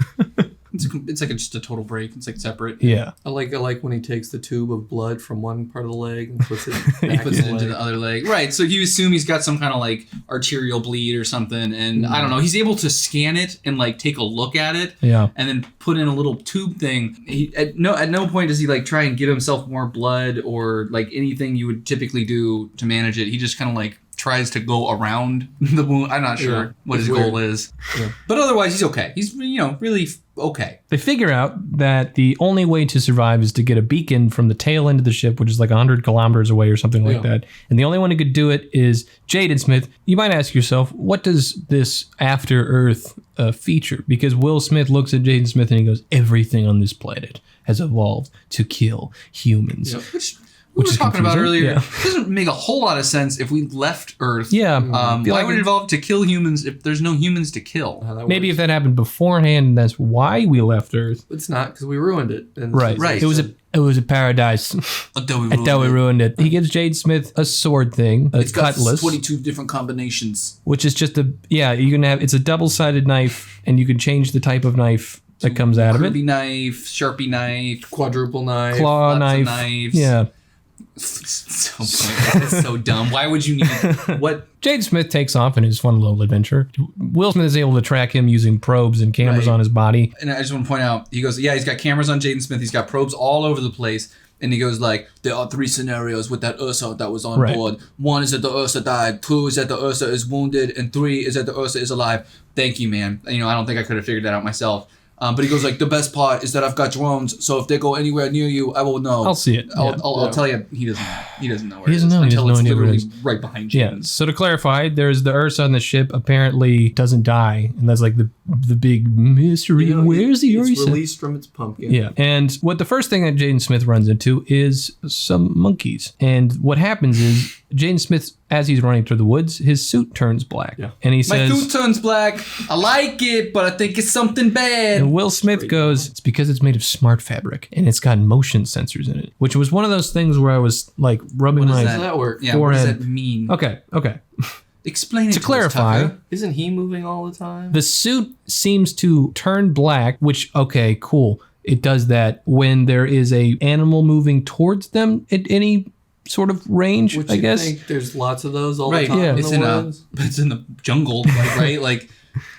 [SPEAKER 4] It's like just a total break. It's like separate.
[SPEAKER 1] Yeah.
[SPEAKER 3] I like when he takes the tube of blood from one part of the leg and puts it
[SPEAKER 4] into the other leg. Right. So you assume he's got some kind of like arterial bleed or something. And I don't know. He's able to scan it and like take a look at it.
[SPEAKER 1] Yeah.
[SPEAKER 4] And then put in a little tube thing. At no point does he like try and give himself more blood or like anything you would typically do to manage it. He just kind of like tries to go around the wound. I'm not sure what his goal is. Yeah. But otherwise, he's okay. He's, really okay.
[SPEAKER 1] They figure out that the only way to survive is to get a beacon from the tail end of the ship, which is like 100 kilometers away or something like that. And the only one who could do it is Jaden Smith. You might ask yourself, what does this After Earth feature? Because Will Smith looks at Jaden Smith and he goes, everything on this planet has evolved to kill humans.
[SPEAKER 4] Yeah. Which we were talking about earlier. Yeah. It doesn't make a whole lot of sense if we left Earth.
[SPEAKER 1] Yeah.
[SPEAKER 4] Why would it evolve to kill humans if there's no humans to kill?
[SPEAKER 1] Maybe if that happened beforehand, that's why we left Earth.
[SPEAKER 3] It's not, because we ruined it.
[SPEAKER 1] Right. It was a paradise.
[SPEAKER 4] Until we
[SPEAKER 1] ruined it. He gives Jade Smith a sword thing, a cutlass.
[SPEAKER 4] 22 different combinations.
[SPEAKER 1] Which is just it's a double-sided knife, and you can change the type of knife that comes out of it.
[SPEAKER 4] Kirby knife, Sharpie knife,
[SPEAKER 3] quadruple knife,
[SPEAKER 1] claw knife.
[SPEAKER 4] Knives.
[SPEAKER 1] Yeah.
[SPEAKER 4] It's so dumb. Why would you need what?
[SPEAKER 1] Jade Smith takes off in his fun little adventure. Will Smith is able to track him using probes and cameras on his body.
[SPEAKER 4] And I just want to point out, he goes, he's got cameras on Jaden Smith. He's got probes all over the place. And he goes like, there are 3 scenarios with that Ursa that was on board. 1 is that the Ursa died. 2 is that the Ursa is wounded. And 3 is that the Ursa is alive. Thank you, man. I don't think I could have figured that out myself. But he goes like, the best part is that I've got drones, so if they go anywhere near you, I will know.
[SPEAKER 1] I'll see it.
[SPEAKER 4] I'll tell you. He doesn't know where it is.
[SPEAKER 1] He doesn't know
[SPEAKER 4] until it's literally
[SPEAKER 1] it
[SPEAKER 4] right behind James.
[SPEAKER 1] Yeah. So to clarify, there's the Ursa on the ship apparently doesn't die, and that's like the big mystery. Where's the Ursa?
[SPEAKER 3] It's released from its pumpkin.
[SPEAKER 1] Yeah. And what the first thing that Jaden Smith runs into is some monkeys, and what happens is Jaden Smith, as he's running through the woods, his suit turns black. Yeah. And he says,
[SPEAKER 4] my suit turns black. I like it, but I think it's something bad.
[SPEAKER 1] And Will Smith goes, it's because it's made of smart fabric and it's got motion sensors in it, which was one of those things where I was like rubbing my
[SPEAKER 3] forehead. What
[SPEAKER 4] does that mean?
[SPEAKER 1] Okay.
[SPEAKER 4] Explain it
[SPEAKER 1] to clarify.
[SPEAKER 3] Isn't he moving all the time?
[SPEAKER 1] The suit seems to turn black, which, okay, cool. It does that when there is a animal moving towards them at any sort of range, I guess.
[SPEAKER 3] Think there's lots of those all the time.
[SPEAKER 1] Yeah.
[SPEAKER 4] It's in the jungle, right? Like,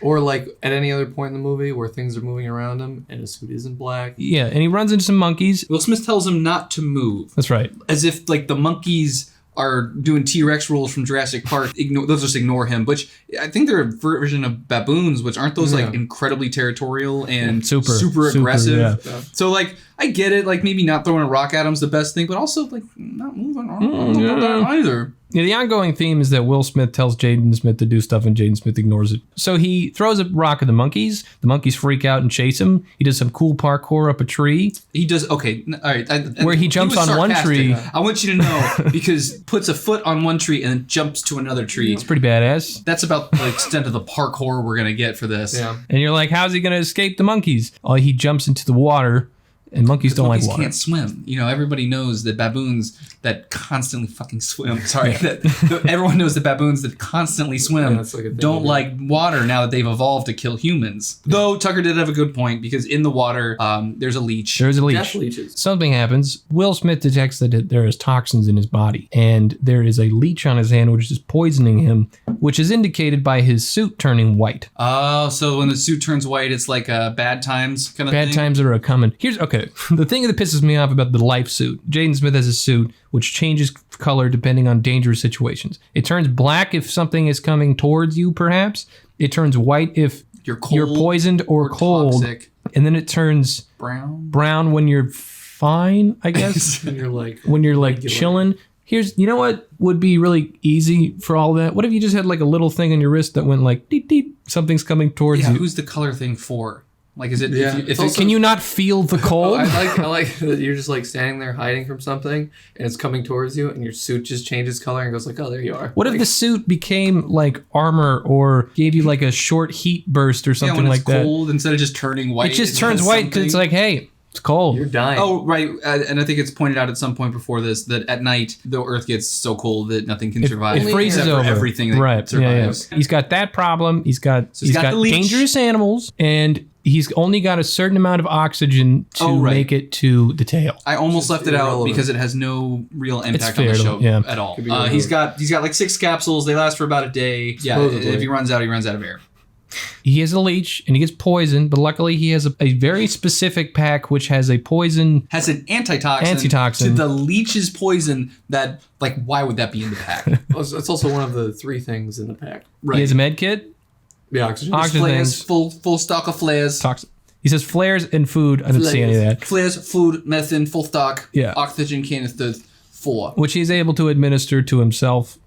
[SPEAKER 3] or like at any other point in the movie where things are moving around him and his suit isn't black.
[SPEAKER 1] Yeah, and he runs into some monkeys.
[SPEAKER 4] Will Smith tells him not to move.
[SPEAKER 1] That's right.
[SPEAKER 4] As if like the monkeys are doing T-Rex rolls from Jurassic Park, they'll just ignore him. Which I think they're a version of baboons, which aren't those like incredibly territorial and super aggressive. Yeah. So like I get it, like maybe not throwing a rock at him's the best thing, but also like not moving on either.
[SPEAKER 1] Yeah, the ongoing theme is that Will Smith tells Jaden Smith to do stuff and Jaden Smith ignores it. So he throws a rock at the monkeys. The monkeys freak out and chase him. He does some cool parkour up a tree.
[SPEAKER 4] He does, okay, all right.
[SPEAKER 1] Where he jumps on one tree.
[SPEAKER 4] I want you to know, because puts a foot on one tree and then jumps to another tree.
[SPEAKER 1] It's pretty badass.
[SPEAKER 4] That's about the extent of the parkour we're going to get for this.
[SPEAKER 3] Yeah.
[SPEAKER 1] And you're like, how's he going to escape the monkeys? Oh, he jumps into the water. And monkeys don't like water.
[SPEAKER 4] Monkeys can't swim. You know, everybody knows that baboons that constantly fucking swim. Sorry, everyone knows that baboons that constantly swim don't like water now that they've evolved to kill humans. Yeah. Though Tucker did have a good point because in the water, there's a leech.
[SPEAKER 1] There's a leech.
[SPEAKER 3] Death leeches.
[SPEAKER 1] Something happens. Will Smith detects that there is toxins in his body, and there is a leech on his hand which is poisoning him, which is indicated by his suit turning white.
[SPEAKER 4] Oh, so when the suit turns white, it's like bad times kind of thing?
[SPEAKER 1] Bad times that are coming. The thing that pisses me off about the life suit, Jaden Smith has a suit which changes color depending on dangerous situations. It turns black if something is coming towards you, perhaps. It turns white if you're poisoned or cold. Toxic. And then it turns brown when you're fine, I guess. when you're like chilling. You know what would be really easy for all that? What if you just had like a little thing on your wrist that went like, deep, deep, something's coming towards you?
[SPEAKER 4] Who's the color thing for? Like, is it?
[SPEAKER 3] Yeah.
[SPEAKER 1] Can you not feel the cold?
[SPEAKER 3] I like that you're just like standing there hiding from something, and it's coming towards you, and your suit just changes color and goes like, oh, there you are.
[SPEAKER 1] What if the suit became like armor or gave you like a short heat burst or something like that?
[SPEAKER 4] When it's cold, instead of just turning white,
[SPEAKER 1] it just turns white because it's like, hey, it's cold.
[SPEAKER 3] You're dying.
[SPEAKER 4] Oh, right. And I think it's pointed out at some point before this that at night the Earth gets so cold that nothing can survive.
[SPEAKER 1] It freezes over.
[SPEAKER 4] Everything that survives.
[SPEAKER 1] Yeah. He's got that problem. He's got dangerous animals, and he's only got a certain amount of oxygen to make it to the tail.
[SPEAKER 4] I almost left it out because it has no real impact on the show at all. He's got like 6 capsules. They last for about a day. Yeah, if he runs out of air.
[SPEAKER 1] He has a leech and he gets poisoned, but luckily he has a very specific pack which has a poison.
[SPEAKER 4] Has an antitoxin to the leech's poison that, like, why would that be in the pack?
[SPEAKER 3] It's also one of the 3 things in the pack.
[SPEAKER 1] Right. He has a med kit.
[SPEAKER 3] The oxygen.
[SPEAKER 4] Flares, full stock of flares.
[SPEAKER 1] He says flares and food. I didn't see any of that.
[SPEAKER 4] Flares, food, medicine, full stock.
[SPEAKER 1] Yeah.
[SPEAKER 4] Oxygen canister 4.
[SPEAKER 1] Which he's able to administer to himself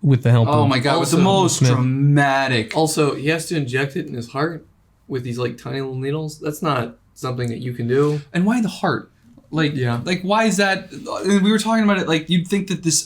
[SPEAKER 1] with the help of...
[SPEAKER 4] Oh my God, with the most dramatic...
[SPEAKER 3] Also, he has to inject it in his heart with these like tiny little needles. That's not something that you can do.
[SPEAKER 4] And why the heart? Like why is that? We were talking about it. Like, you'd think that this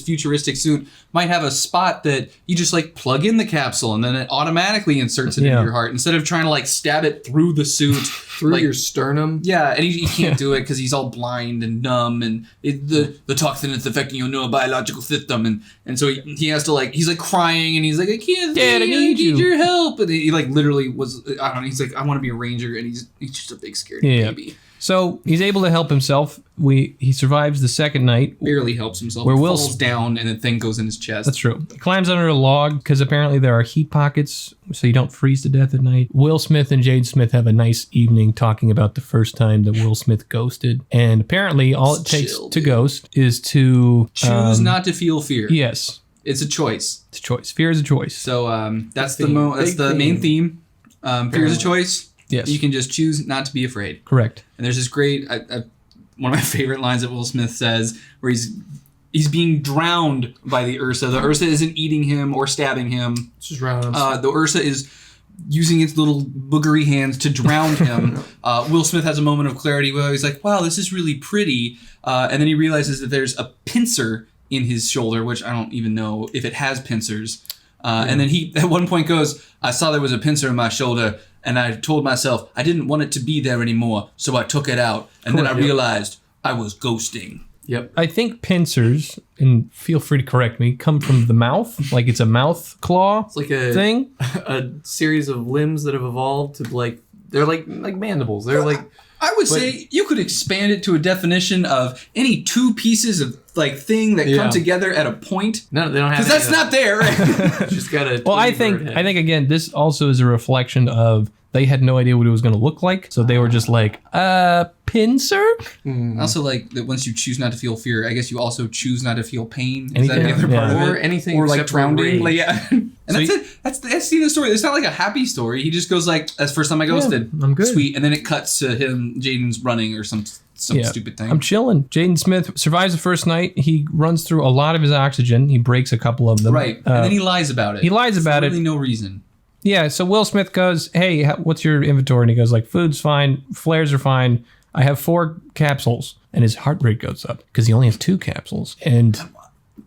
[SPEAKER 4] futuristic suit might have a spot that you just like plug in the capsule and then it automatically inserts it into your heart instead of trying to like stab it through the suit,
[SPEAKER 3] through your sternum.
[SPEAKER 4] Yeah, and he can't do it because he's all blind and numb, and the toxin is affecting your neurobiological system, and so he has to like, he's like crying and he's like, I can't, Dad, I need your help, and he like literally was, I don't know, he's like, I want to be a ranger, and he's just a big scared baby.
[SPEAKER 1] So he's able to help himself. He survives the second night.
[SPEAKER 4] Barely helps himself.
[SPEAKER 1] Where
[SPEAKER 4] Will falls down and the thing goes in his chest.
[SPEAKER 1] That's true. He climbs under a log because apparently there are heat pockets so you don't freeze to death at night. Will Smith and Jade Smith have a nice evening talking about the first time that Will Smith ghosted. And apparently all it takes to ghost is to...
[SPEAKER 4] choose not to feel fear.
[SPEAKER 1] Yes.
[SPEAKER 4] It's a choice.
[SPEAKER 1] It's a choice. Fear is a choice.
[SPEAKER 4] So that's the main theme. Fear is a choice.
[SPEAKER 1] Yes.
[SPEAKER 4] You can just choose not to be afraid.
[SPEAKER 1] Correct.
[SPEAKER 4] And there's this great, one of my favorite lines that Will Smith says, where he's being drowned by the Ursa. The Ursa isn't eating him or stabbing him.
[SPEAKER 3] It's just drowning.
[SPEAKER 4] The Ursa is using its little boogery hands to drown him. Will Smith has a moment of clarity where he's like, wow, this is really pretty. And then he realizes that there's a pincer in his shoulder, which I don't even know if it has pincers. And then he, at one point, goes, I saw there was a pincer in my shoulder, and I told myself I didn't want it to be there anymore, so I took it out. And then I realized I was ghosting.
[SPEAKER 3] Yep.
[SPEAKER 1] I think pincers, and feel free to correct me, come from the mouth. Like it's a mouth claw.
[SPEAKER 3] It's like a
[SPEAKER 1] thing.
[SPEAKER 3] A series of limbs that have evolved to they're like mandibles. They're like...
[SPEAKER 4] I would say you could expand it to a definition of any 2 pieces of like thing that come together at a point.
[SPEAKER 3] No, they don't have.
[SPEAKER 4] Because that's not there.
[SPEAKER 3] Just gotta.
[SPEAKER 1] Well, I think again, this also is a reflection of They had no idea what it was going to look like. So they were just like, pincer?
[SPEAKER 4] Also, like, that once you choose not to feel fear, I guess you also choose not to feel pain. Is
[SPEAKER 1] Anything?
[SPEAKER 4] that the other part of
[SPEAKER 3] Or
[SPEAKER 4] it?
[SPEAKER 3] anything
[SPEAKER 4] Or like
[SPEAKER 3] except for
[SPEAKER 4] drowning.
[SPEAKER 3] rage.
[SPEAKER 4] Like, yeah. And that's it. That's the end of the story. It's not like a happy story. He just goes like, that's the first time I ghosted.
[SPEAKER 1] I'm good.
[SPEAKER 4] Sweet. And then it cuts to him, Jaden's running or some stupid thing.
[SPEAKER 1] I'm chilling. Jaden Smith survives the first night. He runs through a lot of his oxygen. He breaks a couple of them.
[SPEAKER 4] Right. And then he lies about it.
[SPEAKER 1] he lies about
[SPEAKER 4] For
[SPEAKER 1] it.
[SPEAKER 4] really no reason.
[SPEAKER 1] Yeah, so Will Smith goes, hey, what's your inventory? And he goes like, food's fine, flares are fine. I have 4 capsules. And his heart rate goes up because he only has 2 capsules. And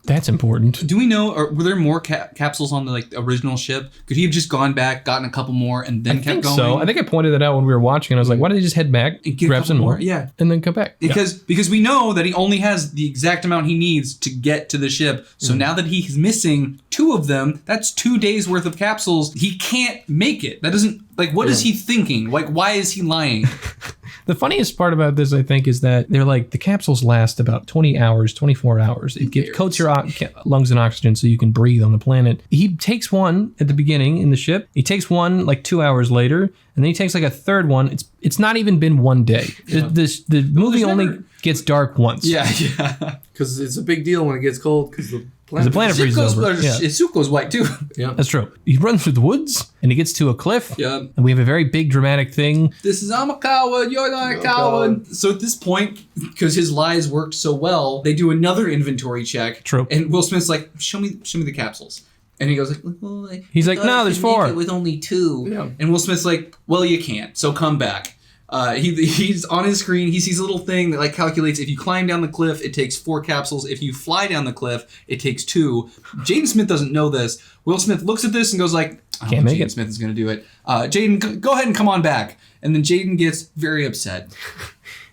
[SPEAKER 1] that's important.
[SPEAKER 4] Do we know, or were there more capsules on the like original ship? Could he have just gone back, gotten a couple more, and then
[SPEAKER 1] I
[SPEAKER 4] kept
[SPEAKER 1] think
[SPEAKER 4] going?
[SPEAKER 1] so. I think I pointed that out when we were watching. And I was like, why don't they just head back,
[SPEAKER 4] And get a
[SPEAKER 1] grab
[SPEAKER 4] couple
[SPEAKER 1] some more,
[SPEAKER 4] yeah.
[SPEAKER 1] and then come back?
[SPEAKER 4] Because we know that he only has the exact amount he needs to get to the ship. So now that he's missing 2 of them, that's 2 days worth of capsules. He can't make it. That doesn't, like, what is he thinking? Like, why is he lying?
[SPEAKER 1] The funniest part about this, I think, is that they're like, the capsules last about 20 hours, 24 hours. It coats your lungs in oxygen so you can breathe on the planet. He takes one at the beginning in the ship. He takes one like 2 hours later, and then he takes like a third one. It's not even been 1 day. The movie only gets dark once.
[SPEAKER 4] yeah.
[SPEAKER 3] Because it's a big deal when it gets cold because the
[SPEAKER 1] The planet
[SPEAKER 4] Ship
[SPEAKER 1] freezes
[SPEAKER 4] goes,
[SPEAKER 1] over. Yeah.
[SPEAKER 4] His suit goes white too.
[SPEAKER 1] That's true. He runs through the woods and he gets to a cliff.
[SPEAKER 4] Yeah.
[SPEAKER 1] And we have a very big dramatic thing.
[SPEAKER 4] This is, I'm a coward, you're not a coward. So at this point, because his lies worked so well, they do another inventory check.
[SPEAKER 1] True.
[SPEAKER 4] And Will Smith's like, show me the capsules. And he goes like, well,
[SPEAKER 1] He's like, no, there's 4.
[SPEAKER 4] with only 2.
[SPEAKER 3] Yeah.
[SPEAKER 4] And Will Smith's like, well, you can't. So come back. He's on his screen. He sees a little thing that like calculates if you climb down the cliff, it takes 4 capsules. If you fly down the cliff, it takes 2. Jaden Smith doesn't know this. Will Smith looks at this and goes like, I
[SPEAKER 1] Can't make
[SPEAKER 4] Jaden
[SPEAKER 1] it.
[SPEAKER 4] Smith is going to do it. Jaden, go ahead and come on back. And then Jaden gets very upset.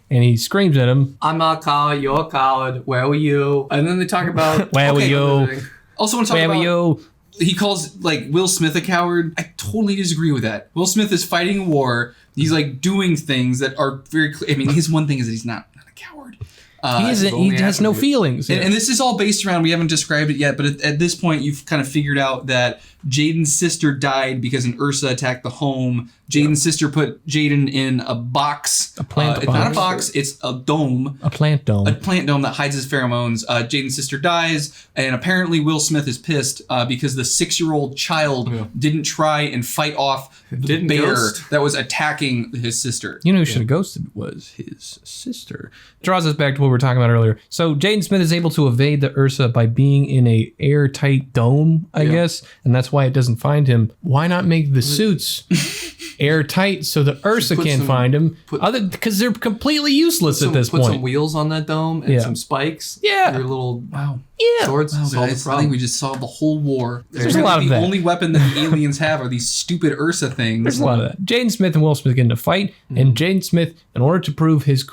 [SPEAKER 1] And he screams at him.
[SPEAKER 3] I'm not a coward, you're a coward, where were you? And then they talk about
[SPEAKER 1] Where were you?
[SPEAKER 4] Also want to talk
[SPEAKER 1] Where were
[SPEAKER 4] about
[SPEAKER 1] you?
[SPEAKER 4] he calls like Will Smith a coward. I totally disagree with that. Will Smith is fighting a war. He's like doing things that are very clear. I mean, his one thing is that he's not a coward.
[SPEAKER 1] He has no feelings.
[SPEAKER 4] And this is all based around, we haven't described it yet, but at this point you've kind of figured out that Jaden's sister died because an Ursa attacked the home. Jaden's sister put Jaden in a box.
[SPEAKER 1] A plant
[SPEAKER 4] It's
[SPEAKER 1] box.
[SPEAKER 4] not a box, it's a dome.
[SPEAKER 1] A plant dome.
[SPEAKER 4] A plant dome that hides his pheromones. Jaden's sister dies, and apparently Will Smith is pissed because the 6-year-old child didn't try and fight off the bear
[SPEAKER 3] ghost.
[SPEAKER 4] that was attacking his sister.
[SPEAKER 1] You know who should have ghosted was his sister. Draws us back to what we were talking about earlier. So Jaden Smith is able to evade the Ursa by being in a airtight dome, I guess, and that's why it doesn't find him. Why not make the suits airtight so the Ursa
[SPEAKER 3] put
[SPEAKER 1] can't
[SPEAKER 3] some-
[SPEAKER 1] find him? Because they're completely useless at this
[SPEAKER 3] put some
[SPEAKER 1] point.
[SPEAKER 3] wheels on that dome and
[SPEAKER 1] Yeah.
[SPEAKER 3] some spikes.
[SPEAKER 1] Yeah.
[SPEAKER 3] Your little
[SPEAKER 1] Yeah.
[SPEAKER 3] swords.
[SPEAKER 4] Wow,
[SPEAKER 3] solve the
[SPEAKER 4] guys, I
[SPEAKER 3] problem.
[SPEAKER 4] think we just solved the whole war.
[SPEAKER 1] There's a lot of
[SPEAKER 4] the
[SPEAKER 1] that.
[SPEAKER 4] only weapon that the aliens have are these stupid Ursa things.
[SPEAKER 1] There's a lot of that. Jaden Smith and Will Smith get in a fight, and Jaden Smith, in order to prove his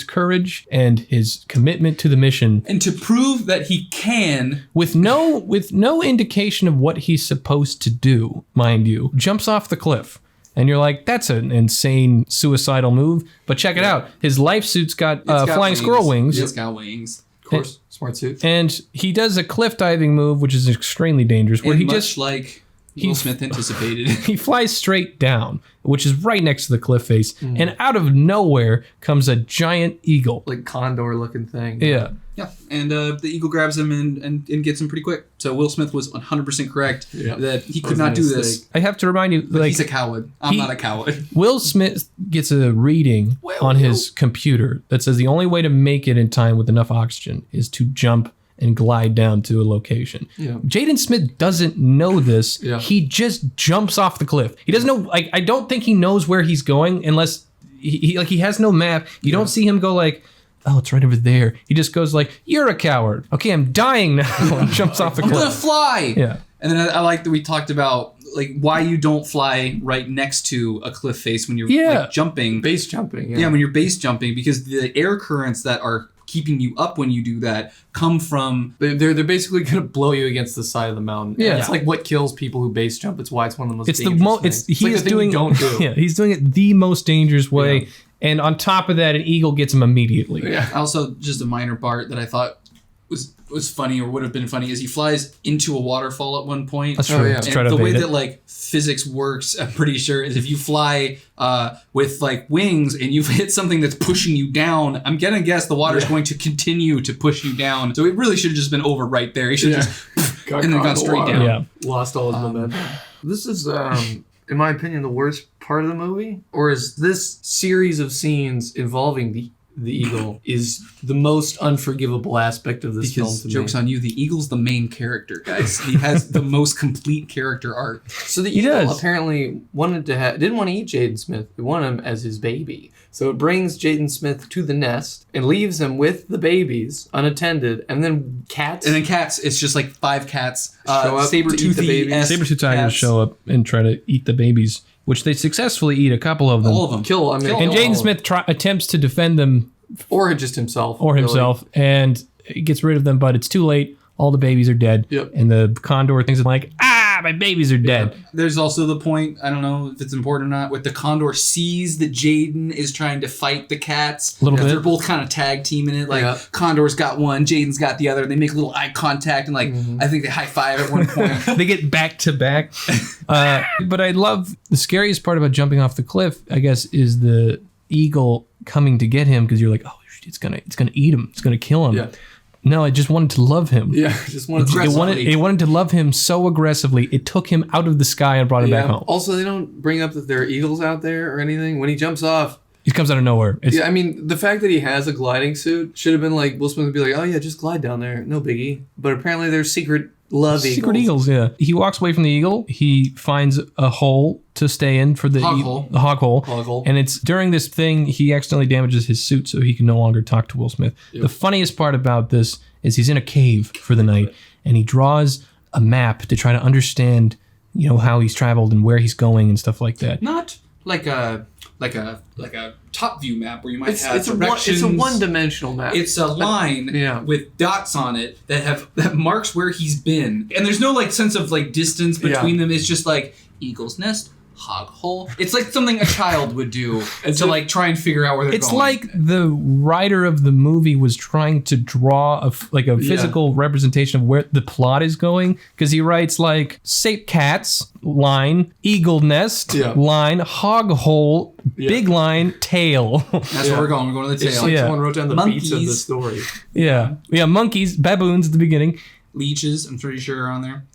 [SPEAKER 1] courage and his commitment to the mission,
[SPEAKER 4] And to prove that he can,
[SPEAKER 1] with no indication of what he's supposed to do, mind you, jumps off the cliff. And you're like, that's an insane suicidal move. But check it out. His life suit's got,
[SPEAKER 4] it's got
[SPEAKER 1] flying
[SPEAKER 4] wings.
[SPEAKER 1] squirrel wings.
[SPEAKER 4] It's got wings.
[SPEAKER 3] Of course, smart suit.
[SPEAKER 1] And he does a cliff diving move, which is extremely dangerous, where
[SPEAKER 4] And
[SPEAKER 1] he
[SPEAKER 4] much
[SPEAKER 1] just
[SPEAKER 4] like Will Smith anticipated.
[SPEAKER 1] he flies straight down, which is right next to the cliff face. And out of nowhere comes a giant eagle.
[SPEAKER 3] Like condor looking thing.
[SPEAKER 1] Yeah.
[SPEAKER 4] Yeah, and the eagle grabs him and gets him pretty quick. So Will Smith was 100% correct that he could not do this.
[SPEAKER 1] I have to remind you,
[SPEAKER 4] But
[SPEAKER 1] like,
[SPEAKER 4] he's a coward. I'm
[SPEAKER 1] he-
[SPEAKER 4] not a coward.
[SPEAKER 1] Will Smith gets a reading on his computer that says the only way to make it in time with enough oxygen is to jump and glide down to a location.
[SPEAKER 3] Yeah.
[SPEAKER 1] Jaden Smith doesn't know this.
[SPEAKER 3] Yeah.
[SPEAKER 1] He just jumps off the cliff. He doesn't know, like, I don't think he knows where he's going unless he has no map. You don't see him go like, oh, it's right over there. He just goes like, you're a coward. Okay, I'm dying now. And jumps off the
[SPEAKER 4] I'm gonna
[SPEAKER 1] cliff.
[SPEAKER 4] fly.
[SPEAKER 1] Yeah.
[SPEAKER 4] And then I like that we talked about like why you don't fly right next to a cliff face when you're like, jumping.
[SPEAKER 3] Base jumping.
[SPEAKER 4] Yeah, when you're base jumping, because the air currents that are keeping you up when you do that come from
[SPEAKER 3] They're basically gonna blow you against the side of the mountain.
[SPEAKER 1] Yeah.
[SPEAKER 3] And it's like what kills people who base jump. It's why it's one of the most.
[SPEAKER 1] It's the
[SPEAKER 3] dangerous
[SPEAKER 1] most.
[SPEAKER 3] things.
[SPEAKER 1] He
[SPEAKER 3] like
[SPEAKER 1] is
[SPEAKER 3] the thing
[SPEAKER 1] doing.
[SPEAKER 3] you don't do.
[SPEAKER 1] Yeah, he's doing it the most dangerous way.
[SPEAKER 3] Yeah.
[SPEAKER 1] And on top of that, an eagle gets him immediately.
[SPEAKER 3] Yeah.
[SPEAKER 4] also just a minor part that I thought was was funny or would have been funny is he flies into a waterfall at one point.
[SPEAKER 1] That's true.
[SPEAKER 4] And the way that like physics works, I'm pretty sure, is if you fly with like wings and you've hit something that's pushing you down, I'm gonna guess the water is going to continue to push you down. So it really should have just been over right there. He should have just and then gone straight down.
[SPEAKER 3] Yeah. Lost all his momentum. This is, in my opinion, the worst part of the movie. Or is this series of scenes involving the eagle is the most unforgivable aspect of this film to
[SPEAKER 4] joke's
[SPEAKER 3] me.
[SPEAKER 4] on you, the eagle's the main character, guys. He has the most complete character arc.
[SPEAKER 3] So the eagle apparently didn't want to eat Jaden Smith. It wanted him as his baby. So it brings Jaden Smith to the nest and leaves him with the babies unattended, and then cats.
[SPEAKER 4] It's just like 5 cats.
[SPEAKER 3] Show up to eat the babies.
[SPEAKER 1] Saber-tooth tigers show up and try to eat the babies, which they successfully eat a couple of them.
[SPEAKER 4] All of them.
[SPEAKER 1] And Jaden Smith attempts to defend them.
[SPEAKER 3] Or just himself.
[SPEAKER 1] And he gets rid of them, but it's too late. All the babies are dead.
[SPEAKER 3] Yep.
[SPEAKER 1] And the condor thinks like, my babies are dead.
[SPEAKER 3] Yeah.
[SPEAKER 4] There's also the point, I don't know if it's important or not, with the condor sees that Jaden is trying to fight the cats.
[SPEAKER 1] A little bit.
[SPEAKER 4] They're both kind of tag teaming it. Like, Condor's got one, Jaden's got the other. And they make a little eye contact and like, I think they high five at one point.
[SPEAKER 1] They get back to back. But I love the scariest part about jumping off the cliff, I guess, is the eagle coming to get him, because you're like, oh, it's gonna eat him. It's gonna kill him.
[SPEAKER 3] Yeah.
[SPEAKER 1] No, I just wanted to love him.
[SPEAKER 3] Yeah, just wanted to
[SPEAKER 1] it wanted to love him so aggressively, it took him out of the sky and brought him back home.
[SPEAKER 3] Also, they don't bring up that there are eagles out there or anything. When he jumps off,
[SPEAKER 1] he comes out of nowhere.
[SPEAKER 3] I mean, the fact that he has a gliding suit should have been like, Will Smith would be like, oh yeah, just glide down there. No biggie. But apparently there's secret
[SPEAKER 1] Secret eagles, yeah. He walks away from the eagle. He finds a hole to stay in for the hog hole. And it's during this thing, he accidentally damages his suit so he can no longer talk to Will Smith. Yep. The funniest part about this is he's in a cave for the night, and he draws a map to try to understand, how he's traveled and where he's going and stuff like that.
[SPEAKER 4] Not like a top view map where you might have directions.
[SPEAKER 3] It's a one-dimensional map.
[SPEAKER 4] It's a line with dots on it that marks where he's been, and there's no like sense of like distance between them. It's just like Eagle's Nest, hog hole. It's like something a child would do to like try and figure out where they're going.
[SPEAKER 1] It's like the writer of the movie was trying to draw a physical representation of where the plot is going, because he writes like Sape Cats line, Eagle Nest line, hog hole, big line, tail.
[SPEAKER 4] That's where we're going. We're going to the tail.
[SPEAKER 3] It's like someone wrote down the beats of the story.
[SPEAKER 1] Yeah, monkeys, baboons at the beginning.
[SPEAKER 4] Leeches, I'm pretty sure, are on there.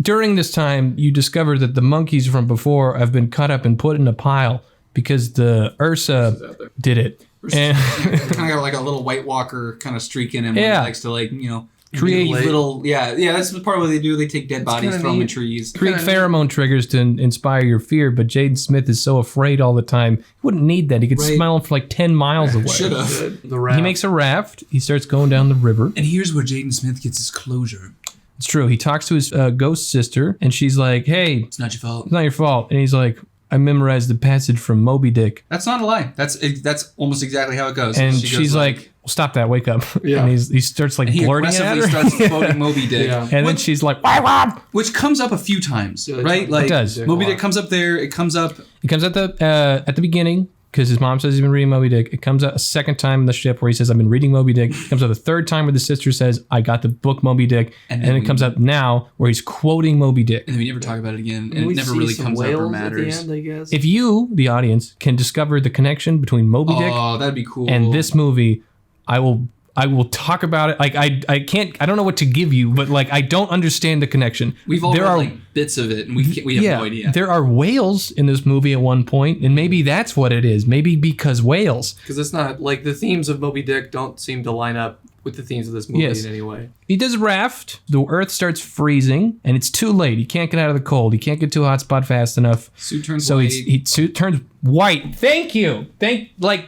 [SPEAKER 1] During this time, you discover that the monkeys from before have been cut up and put in a pile because the Ursa did it. And
[SPEAKER 4] kind of got like a little White Walker kind of streak in him. Where he likes to create little. That's part of what they do. They take dead bodies, throw them in trees.
[SPEAKER 1] Create pheromone triggers to inspire your fear, but Jaden Smith is so afraid all the time. He wouldn't need that. He could smell them for like 10 miles away.
[SPEAKER 4] Should have.
[SPEAKER 1] He makes a raft. He starts going down the river.
[SPEAKER 4] And here's where Jaden Smith gets his closure.
[SPEAKER 1] It's true. He talks to his ghost sister, and she's like, hey,
[SPEAKER 4] it's not your fault.
[SPEAKER 1] It's not your fault. And he's like, I memorized the passage from Moby Dick.
[SPEAKER 4] That's not a lie. That's almost exactly how it goes.
[SPEAKER 1] And she's like, well, stop that, wake up. Yeah. And he starts like blurting at her.
[SPEAKER 4] He starts quoting Moby Dick.
[SPEAKER 1] Yeah. And then she's like, wah!
[SPEAKER 4] Which comes up a few times, right? Like,
[SPEAKER 1] it does.
[SPEAKER 4] Moby Dick comes up there. It comes up
[SPEAKER 1] at the beginning, because his mom says he's been reading Moby Dick. It comes out a second time in the ship where he says, I've been reading Moby Dick. It comes out a third time where the sister says, I got the book Moby Dick. And then it comes out now where he's quoting Moby Dick.
[SPEAKER 4] And then we never talk about it again. And it never really comes up or matters.
[SPEAKER 3] At the end, I guess.
[SPEAKER 1] If you, the audience, can discover the connection between Moby Dick
[SPEAKER 4] that'd be cool.
[SPEAKER 1] and this movie, I will talk about it. Like I don't know what to give you, but like I don't understand the connection.
[SPEAKER 4] We've all read like bits of it, and we have no idea.
[SPEAKER 1] There are whales in this movie at one point, and maybe that's what it is. Maybe because whales.
[SPEAKER 3] Because it's not like the themes of Moby Dick don't seem to line up with the themes of this movie in any way.
[SPEAKER 1] He does raft. The earth starts freezing, and it's too late. He can't get out of the cold. He can't get to a hot spot fast enough.
[SPEAKER 4] Suit turns white.
[SPEAKER 1] Suit turns white. Thank you.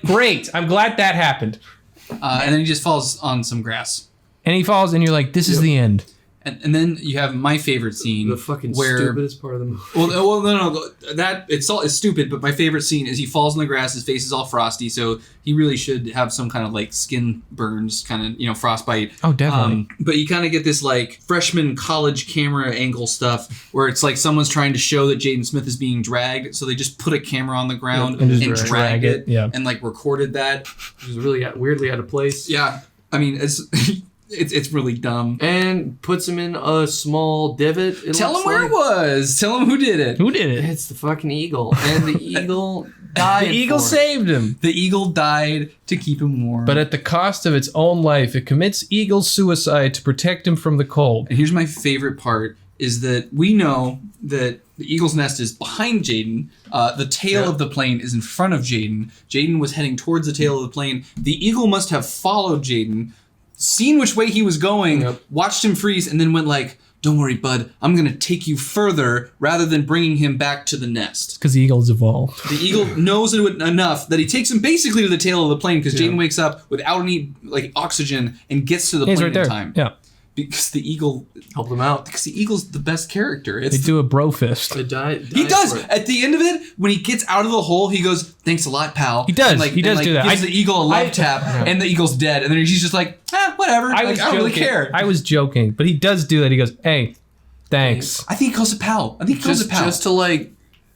[SPEAKER 1] Great. I'm glad that happened.
[SPEAKER 4] And then he just falls on some grass.
[SPEAKER 1] And he falls, and you're like, this is the end.
[SPEAKER 4] And then you have my favorite scene.
[SPEAKER 3] The fucking stupidest part of the movie.
[SPEAKER 4] Well, no. That it's stupid, but my favorite scene is he falls in the grass, his face is all frosty, so he really should have some kind of like skin burns, kind of, frostbite.
[SPEAKER 1] Oh, definitely.
[SPEAKER 4] But you kind of get this like freshman college camera angle stuff where it's like someone's trying to show that Jaden Smith is being dragged, so they just put a camera on the ground and drag it and like recorded that.
[SPEAKER 3] It was really weirdly out of place.
[SPEAKER 4] Yeah. I mean, It's really dumb.
[SPEAKER 3] And puts him in a small divot.
[SPEAKER 4] Tell him where it was. Tell him who did it.
[SPEAKER 1] Who did it?
[SPEAKER 3] It's the fucking eagle. And the eagle died.
[SPEAKER 1] The eagle saved him.
[SPEAKER 4] The eagle died to keep him warm.
[SPEAKER 1] But at the cost of its own life, it commits eagle suicide to protect him from the cold.
[SPEAKER 4] And here's my favorite part, is that we know that the eagle's nest is behind Jaden. The tail of the plane is in front of Jaden. Jaden was heading towards the tail of the plane. The eagle must have followed Jaden, seen which way he was going, watched him freeze, and then went like, don't worry, bud, I'm going to take you further rather than bringing him back to the nest.
[SPEAKER 1] Because the eagle's evolved.
[SPEAKER 4] The eagle knows it enough that he takes him basically to the tail of the plane because Jaden wakes up without any oxygen and gets to the plane
[SPEAKER 1] right there.
[SPEAKER 4] in time.
[SPEAKER 1] Yeah.
[SPEAKER 4] Because the eagle
[SPEAKER 3] helped him out.
[SPEAKER 4] Because the eagle's the best character.
[SPEAKER 1] They do a bro fist.
[SPEAKER 3] He
[SPEAKER 4] does. At the end of it, when he gets out of the hole, he goes, "Thanks a lot, pal."
[SPEAKER 1] He does.
[SPEAKER 4] And
[SPEAKER 1] He does do that.
[SPEAKER 4] Gives the eagle a love tap, and the eagle's dead. And then he's just like, whatever. I don't really care.
[SPEAKER 1] I was joking, but he does do that. He goes, "Hey, thanks."
[SPEAKER 4] I think he calls it pal.
[SPEAKER 3] Just to like,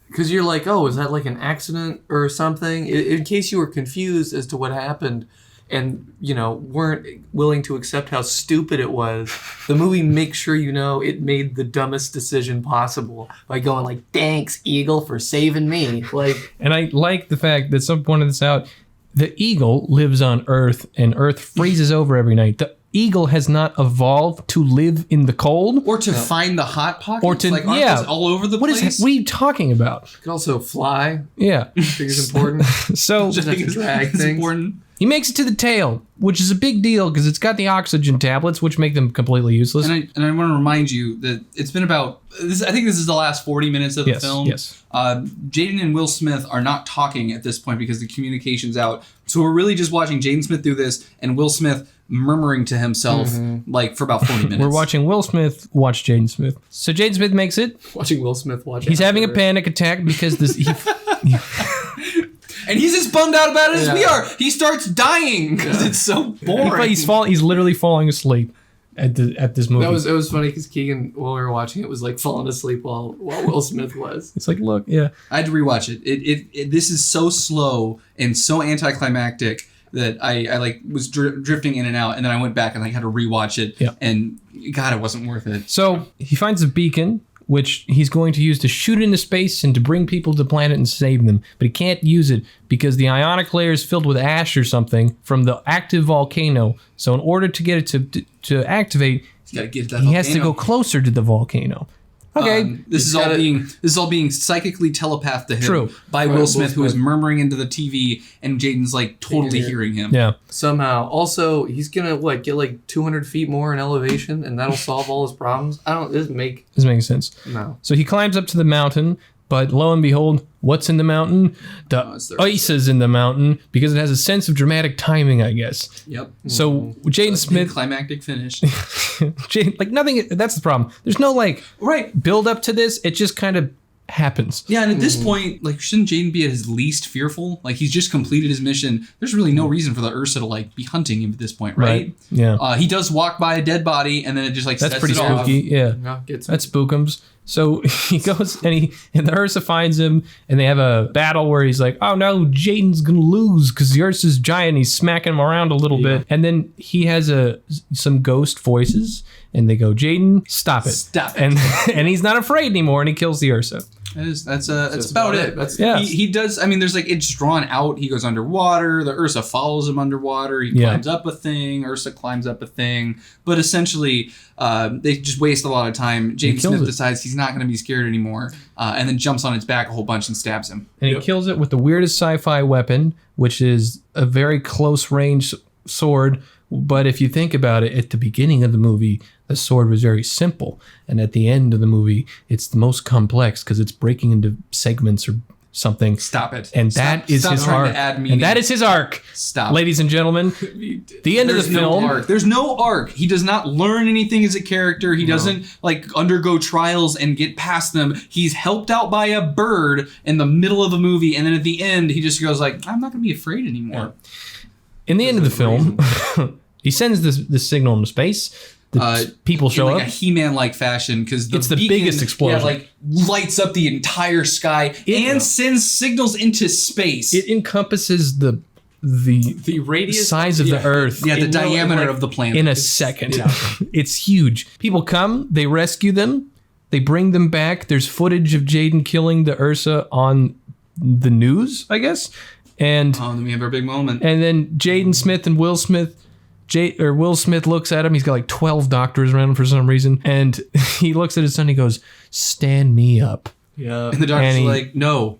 [SPEAKER 3] because you're like, oh, is that like an accident or something? In case you were confused as to what happened, and weren't willing to accept how stupid it was, the movie makes sure it made the dumbest decision possible by going like, thanks eagle for saving me. Like,
[SPEAKER 1] and I like the fact that someone pointed this out. The eagle lives on Earth, and Earth freezes over every night. The eagle has not evolved to live in the cold
[SPEAKER 4] or to find the hot pockets,
[SPEAKER 1] or to
[SPEAKER 4] aren't all over the place.
[SPEAKER 1] What are you talking about?
[SPEAKER 3] You can also fly.
[SPEAKER 1] Yeah,
[SPEAKER 3] I think it's important.
[SPEAKER 1] So
[SPEAKER 3] it's
[SPEAKER 4] important.
[SPEAKER 1] He makes it to the tail, which is a big deal because it's got the oxygen tablets, which make them completely useless.
[SPEAKER 4] And I want to remind you that it's been about this. I think this is the last 40 minutes of the film.
[SPEAKER 1] Yes.
[SPEAKER 4] Jaden and Will Smith are not talking at this point because the communication's out. So we're really just watching Jaden Smith do this and Will Smith murmuring to himself for about 40 minutes.
[SPEAKER 1] We're watching Will Smith watch Jaden Smith. So Jaden Smith makes it.
[SPEAKER 3] Watching Will Smith watch.
[SPEAKER 1] He's having a panic attack because this.
[SPEAKER 4] And he's as bummed out about it as we are. He starts dying because it's so boring.
[SPEAKER 1] He's literally falling asleep at this movie.
[SPEAKER 3] It was funny because Keegan, while we were watching it, was like falling asleep while Will Smith was.
[SPEAKER 1] It's like, look, yeah.
[SPEAKER 4] I had to rewatch it. This is so slow and so anticlimactic that I was drifting in and out, and then I went back and had to rewatch it.
[SPEAKER 1] Yeah.
[SPEAKER 4] And God, it wasn't worth it.
[SPEAKER 1] So he finds a beacon, which he's going to use to shoot into space and to bring people to the planet and save them. But he can't use it because the ionic layer is filled with ash or something from the active volcano. So in order to get it to activate, he has to go closer to the volcano. Okay,
[SPEAKER 4] this is all being psychically telepathed to him by Will Smith, who is murmuring into the TV, and Jaden's totally hearing him.
[SPEAKER 1] Yeah.
[SPEAKER 3] Somehow, also he's gonna get 200 feet more in elevation, and that'll solve all his problems. Doesn't make
[SPEAKER 1] sense.
[SPEAKER 3] No.
[SPEAKER 1] So he climbs up to the mountain, but lo and behold, what's in the mountain? The ice is in the mountain because it has a sense of dramatic timing, I guess.
[SPEAKER 4] Yep.
[SPEAKER 1] So Jaden Smith,
[SPEAKER 4] climactic finish.
[SPEAKER 1] Nothing. That's the problem. There's no build up to this. It just kind of happens.
[SPEAKER 4] Yeah, and at this point, shouldn't Jaden be at his least fearful? He's just completed his mission. There's really no reason for the Ursa to be hunting him at this point, right?
[SPEAKER 1] Yeah.
[SPEAKER 4] He does walk by a dead body, and then it just
[SPEAKER 1] that's
[SPEAKER 4] sets
[SPEAKER 1] pretty
[SPEAKER 4] it
[SPEAKER 1] spooky.
[SPEAKER 4] off.
[SPEAKER 1] Yeah. That's spookums. So he goes and the Ursa finds him, and they have a battle where he's like, "Oh no, Jaden's gonna lose because the Ursa's giant." He's smacking him around a little bit, and then he has some ghost voices, and they go, "Jaden, stop it!"
[SPEAKER 4] Stop it!
[SPEAKER 1] And he's not afraid anymore, and he kills the Ursa.
[SPEAKER 4] That's about it. He does. I mean, there's it's drawn out. He goes underwater. The Ursa follows him underwater. He climbs up a thing. Ursa climbs up a thing. But essentially, they just waste a lot of time. Jaden Smith decides he's not going to be scared anymore, and then jumps on its back a whole bunch and stabs him.
[SPEAKER 1] And he kills it with the weirdest sci-fi weapon, which is a very close range sword. But if you think about it, at the beginning of the movie, the sword was very simple. And at the end of the movie, it's the most complex because it's breaking into segments or something.
[SPEAKER 4] Stop it.
[SPEAKER 1] And that is his arc. And that is his arc.
[SPEAKER 4] Stop.
[SPEAKER 1] Ladies and gentlemen, the end of the film.
[SPEAKER 4] No arc. There's no arc. He does not learn anything as a character. He doesn't undergo trials and get past them. He's helped out by a bird in the middle of the movie. And then at the end, he just goes I'm not going to be afraid anymore.
[SPEAKER 1] Yeah. In the end of the film, he sends this signal into space. People show up
[SPEAKER 4] in a He-Man-like fashion because
[SPEAKER 1] it's the biggest explosion.
[SPEAKER 4] Lights up the entire sky and sends signals into space.
[SPEAKER 1] It encompasses the the
[SPEAKER 3] radius
[SPEAKER 1] size of the Earth.
[SPEAKER 4] Yeah, the diameter of the planet.
[SPEAKER 1] In a second. It's huge. People come, they rescue them, they bring them back. There's footage of Jaden killing the Ursa on the news, I guess. And
[SPEAKER 4] then we have our big moment.
[SPEAKER 1] And then Jaden Smith and Will Smith. Will Smith looks at him. He's got like 12 doctors around him for some reason. And he looks at his son. And he goes, "Stand me up."
[SPEAKER 3] Yeah.
[SPEAKER 4] And the doctor's like, "No.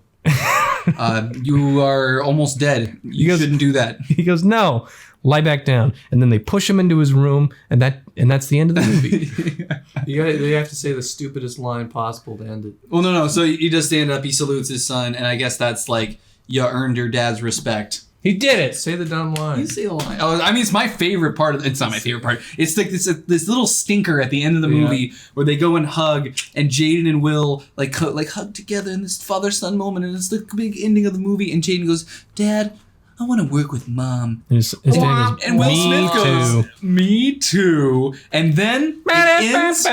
[SPEAKER 4] You are almost dead. You shouldn't do that."
[SPEAKER 1] He goes, "No, lie back down." And then they push him into his room, and that's the end of the movie.
[SPEAKER 3] You have to say the stupidest line possible to end it.
[SPEAKER 4] Well, no. So he does stand up. He salutes his son, and I guess that's like, you earned your dad's respect.
[SPEAKER 1] He did it.
[SPEAKER 3] Say the dumb line.
[SPEAKER 4] You say the line. Oh, I mean, it's my favorite part. It's not my favorite part. It's like this little stinker at the end of the movie where they go and hug, and Jaden and Will like hug together in this father-son moment, and it's the big ending of the movie. And Jaden goes, "Dad, I want to work with Mom."
[SPEAKER 1] And his dad goes,
[SPEAKER 4] and Will Smith goes, "Me too." And then it ends.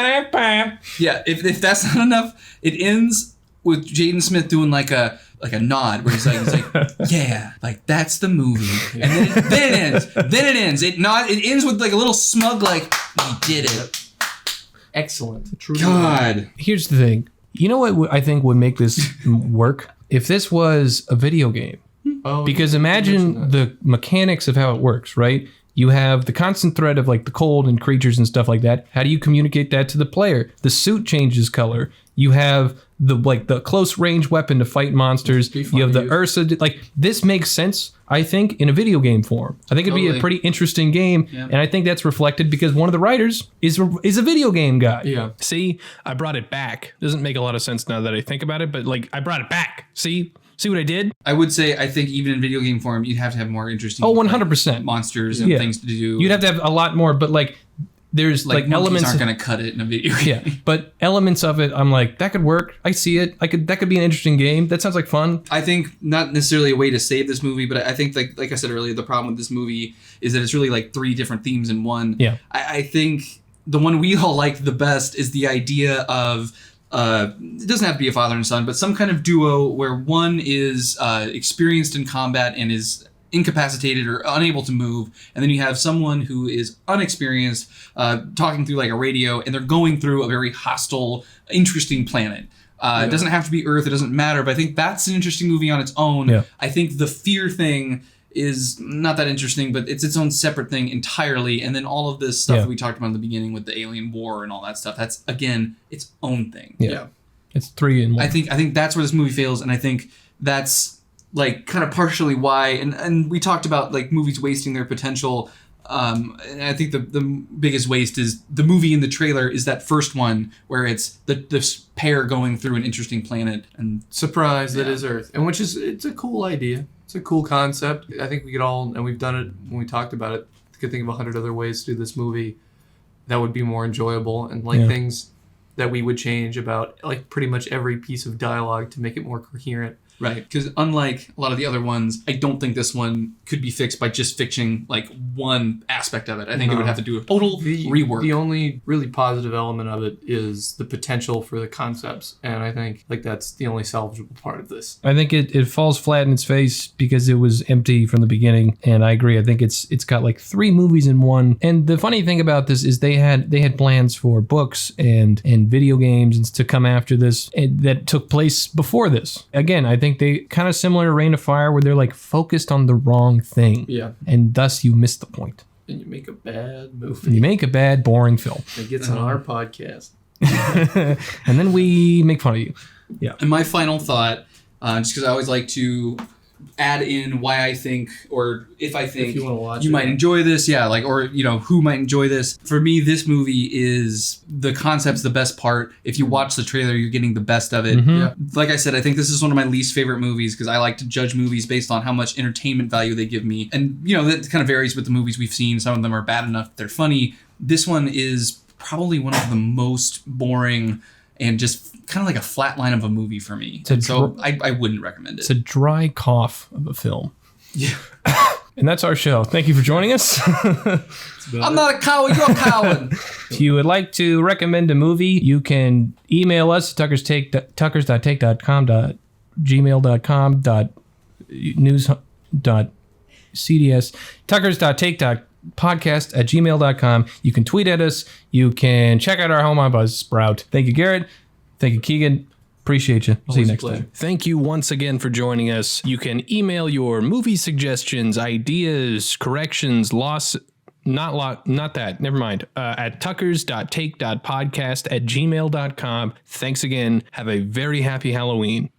[SPEAKER 4] Yeah, if that's not enough, it ends with Jaden Smith doing like a nod where he's like, "Yeah, like that's the movie." And then it ends. It ends with like a little smug like, "We did it."
[SPEAKER 3] Excellent.
[SPEAKER 4] God.
[SPEAKER 1] Here's the thing. You know what I think would make this work? If this was a video game. Because imagine the mechanics of how it works, right? You have the constant threat of like the cold and creatures and stuff like that. How do you communicate that to the player? The suit changes color. You have the close range weapon to fight monsters. You have the Ursa. Like, this makes sense, I think, in a video game form. I think it'd be a pretty interesting game, and I think that's reflected because one of the writers is a video game guy.
[SPEAKER 3] Yeah.
[SPEAKER 1] See, I brought it back. Doesn't make a lot of sense now that I think about it, but like I brought it back. See what I did?
[SPEAKER 4] I would say, I think even in video game form, you'd have to have more interesting
[SPEAKER 1] 100%.
[SPEAKER 4] monsters and things to do.
[SPEAKER 1] You'd have to have a lot more, but like there's like elements
[SPEAKER 4] aren't going to cut it in a video game.
[SPEAKER 1] Yeah, but elements of it, I'm like, that could work. I see it. That could be an interesting game. That sounds like fun.
[SPEAKER 4] I think not necessarily a way to save this movie, but I think like I said earlier, the problem with this movie is that it's really like 3 different themes in one.
[SPEAKER 1] Yeah.
[SPEAKER 4] I think the one we all liked the best is the idea of it doesn't have to be a father and son, but some kind of duo where one is experienced in combat and is incapacitated or unable to move, and then you have someone who is unexperienced talking through like a radio, and they're going through a very hostile, interesting planet. It doesn't have to be Earth, it doesn't matter, but I think that's an interesting movie on its own.
[SPEAKER 1] Yeah.
[SPEAKER 4] I think the fear thing is not that interesting, but it's its own separate thing entirely. And then all of this stuff that we talked about in the beginning with the alien war and all that stuff, that's, again, its own thing.
[SPEAKER 1] Yeah. It's 3 in 1.
[SPEAKER 4] I think that's where this movie fails, and I think that's like kind of partially why, and we talked about like movies wasting their potential. And I think the biggest waste is the movie in the trailer is that first one where it's this pair going through an interesting planet and
[SPEAKER 3] surprise that is Earth, and it's a cool idea. It's a cool concept. I think we could all, and we've done it when we talked about it, could think of 100 other ways to do this movie that would be more enjoyable, and like things that we would change about like pretty much every piece of dialogue to make it more coherent.
[SPEAKER 4] Right, because unlike a lot of the other ones, I don't think this one could be fixed by just fixing like one aspect of it. I think it would have to do a total rework.
[SPEAKER 3] The only really positive element of it is the potential for the concepts, and I think like that's the only salvageable part of this.
[SPEAKER 1] I think it falls flat in its face because it was empty from the beginning, and I agree. I think it's got like 3 movies in one. And the funny thing about this is they had plans for books and video games and to come after this that took place before this. Again, I think they kind of similar to Reign of Fire, where they're like focused on the wrong thing.
[SPEAKER 3] Yeah.
[SPEAKER 1] And thus you miss the point.
[SPEAKER 3] And you make a bad movie.
[SPEAKER 1] You make a bad, boring film.
[SPEAKER 3] It gets on our podcast.
[SPEAKER 1] And then we make fun of you. Yeah.
[SPEAKER 4] And my final thought, just because I always like to add in why I think, or if I think
[SPEAKER 3] you want to watch
[SPEAKER 4] you might enjoy this, or who might enjoy this. For me, this movie is the concept's the best part. If you watch the trailer, you're getting the best of it.
[SPEAKER 1] Mm-hmm.
[SPEAKER 3] Yeah.
[SPEAKER 4] Like I said, I think this is one of my least favorite movies because I like to judge movies based on how much entertainment value they give me. And that kind of varies with the movies we've seen. Some of them are bad enough that they're funny. This one is probably one of the most boring and just kind of like a flat line of a movie for me. So I wouldn't recommend it.
[SPEAKER 1] It's a dry cough of a film.
[SPEAKER 4] Yeah.
[SPEAKER 1] And that's our show. Thank you for joining us.
[SPEAKER 4] I'm not a coward, you're a coward.
[SPEAKER 1] If you would like to recommend a movie, you can email us at tuckers.take.com, gmail.com, news. CDS. Tuckers.take.podcast@gmail.com. You can tweet at us. You can check out our home on Buzzsprout. Thank you, Garrett. Thank you, Keegan. Appreciate you. See you next time. Thank you once again for joining us. You can email your movie suggestions, ideas, corrections, not that. Never mind. At tuckers.take.podcast@gmail.com. Thanks again. Have a very happy Halloween.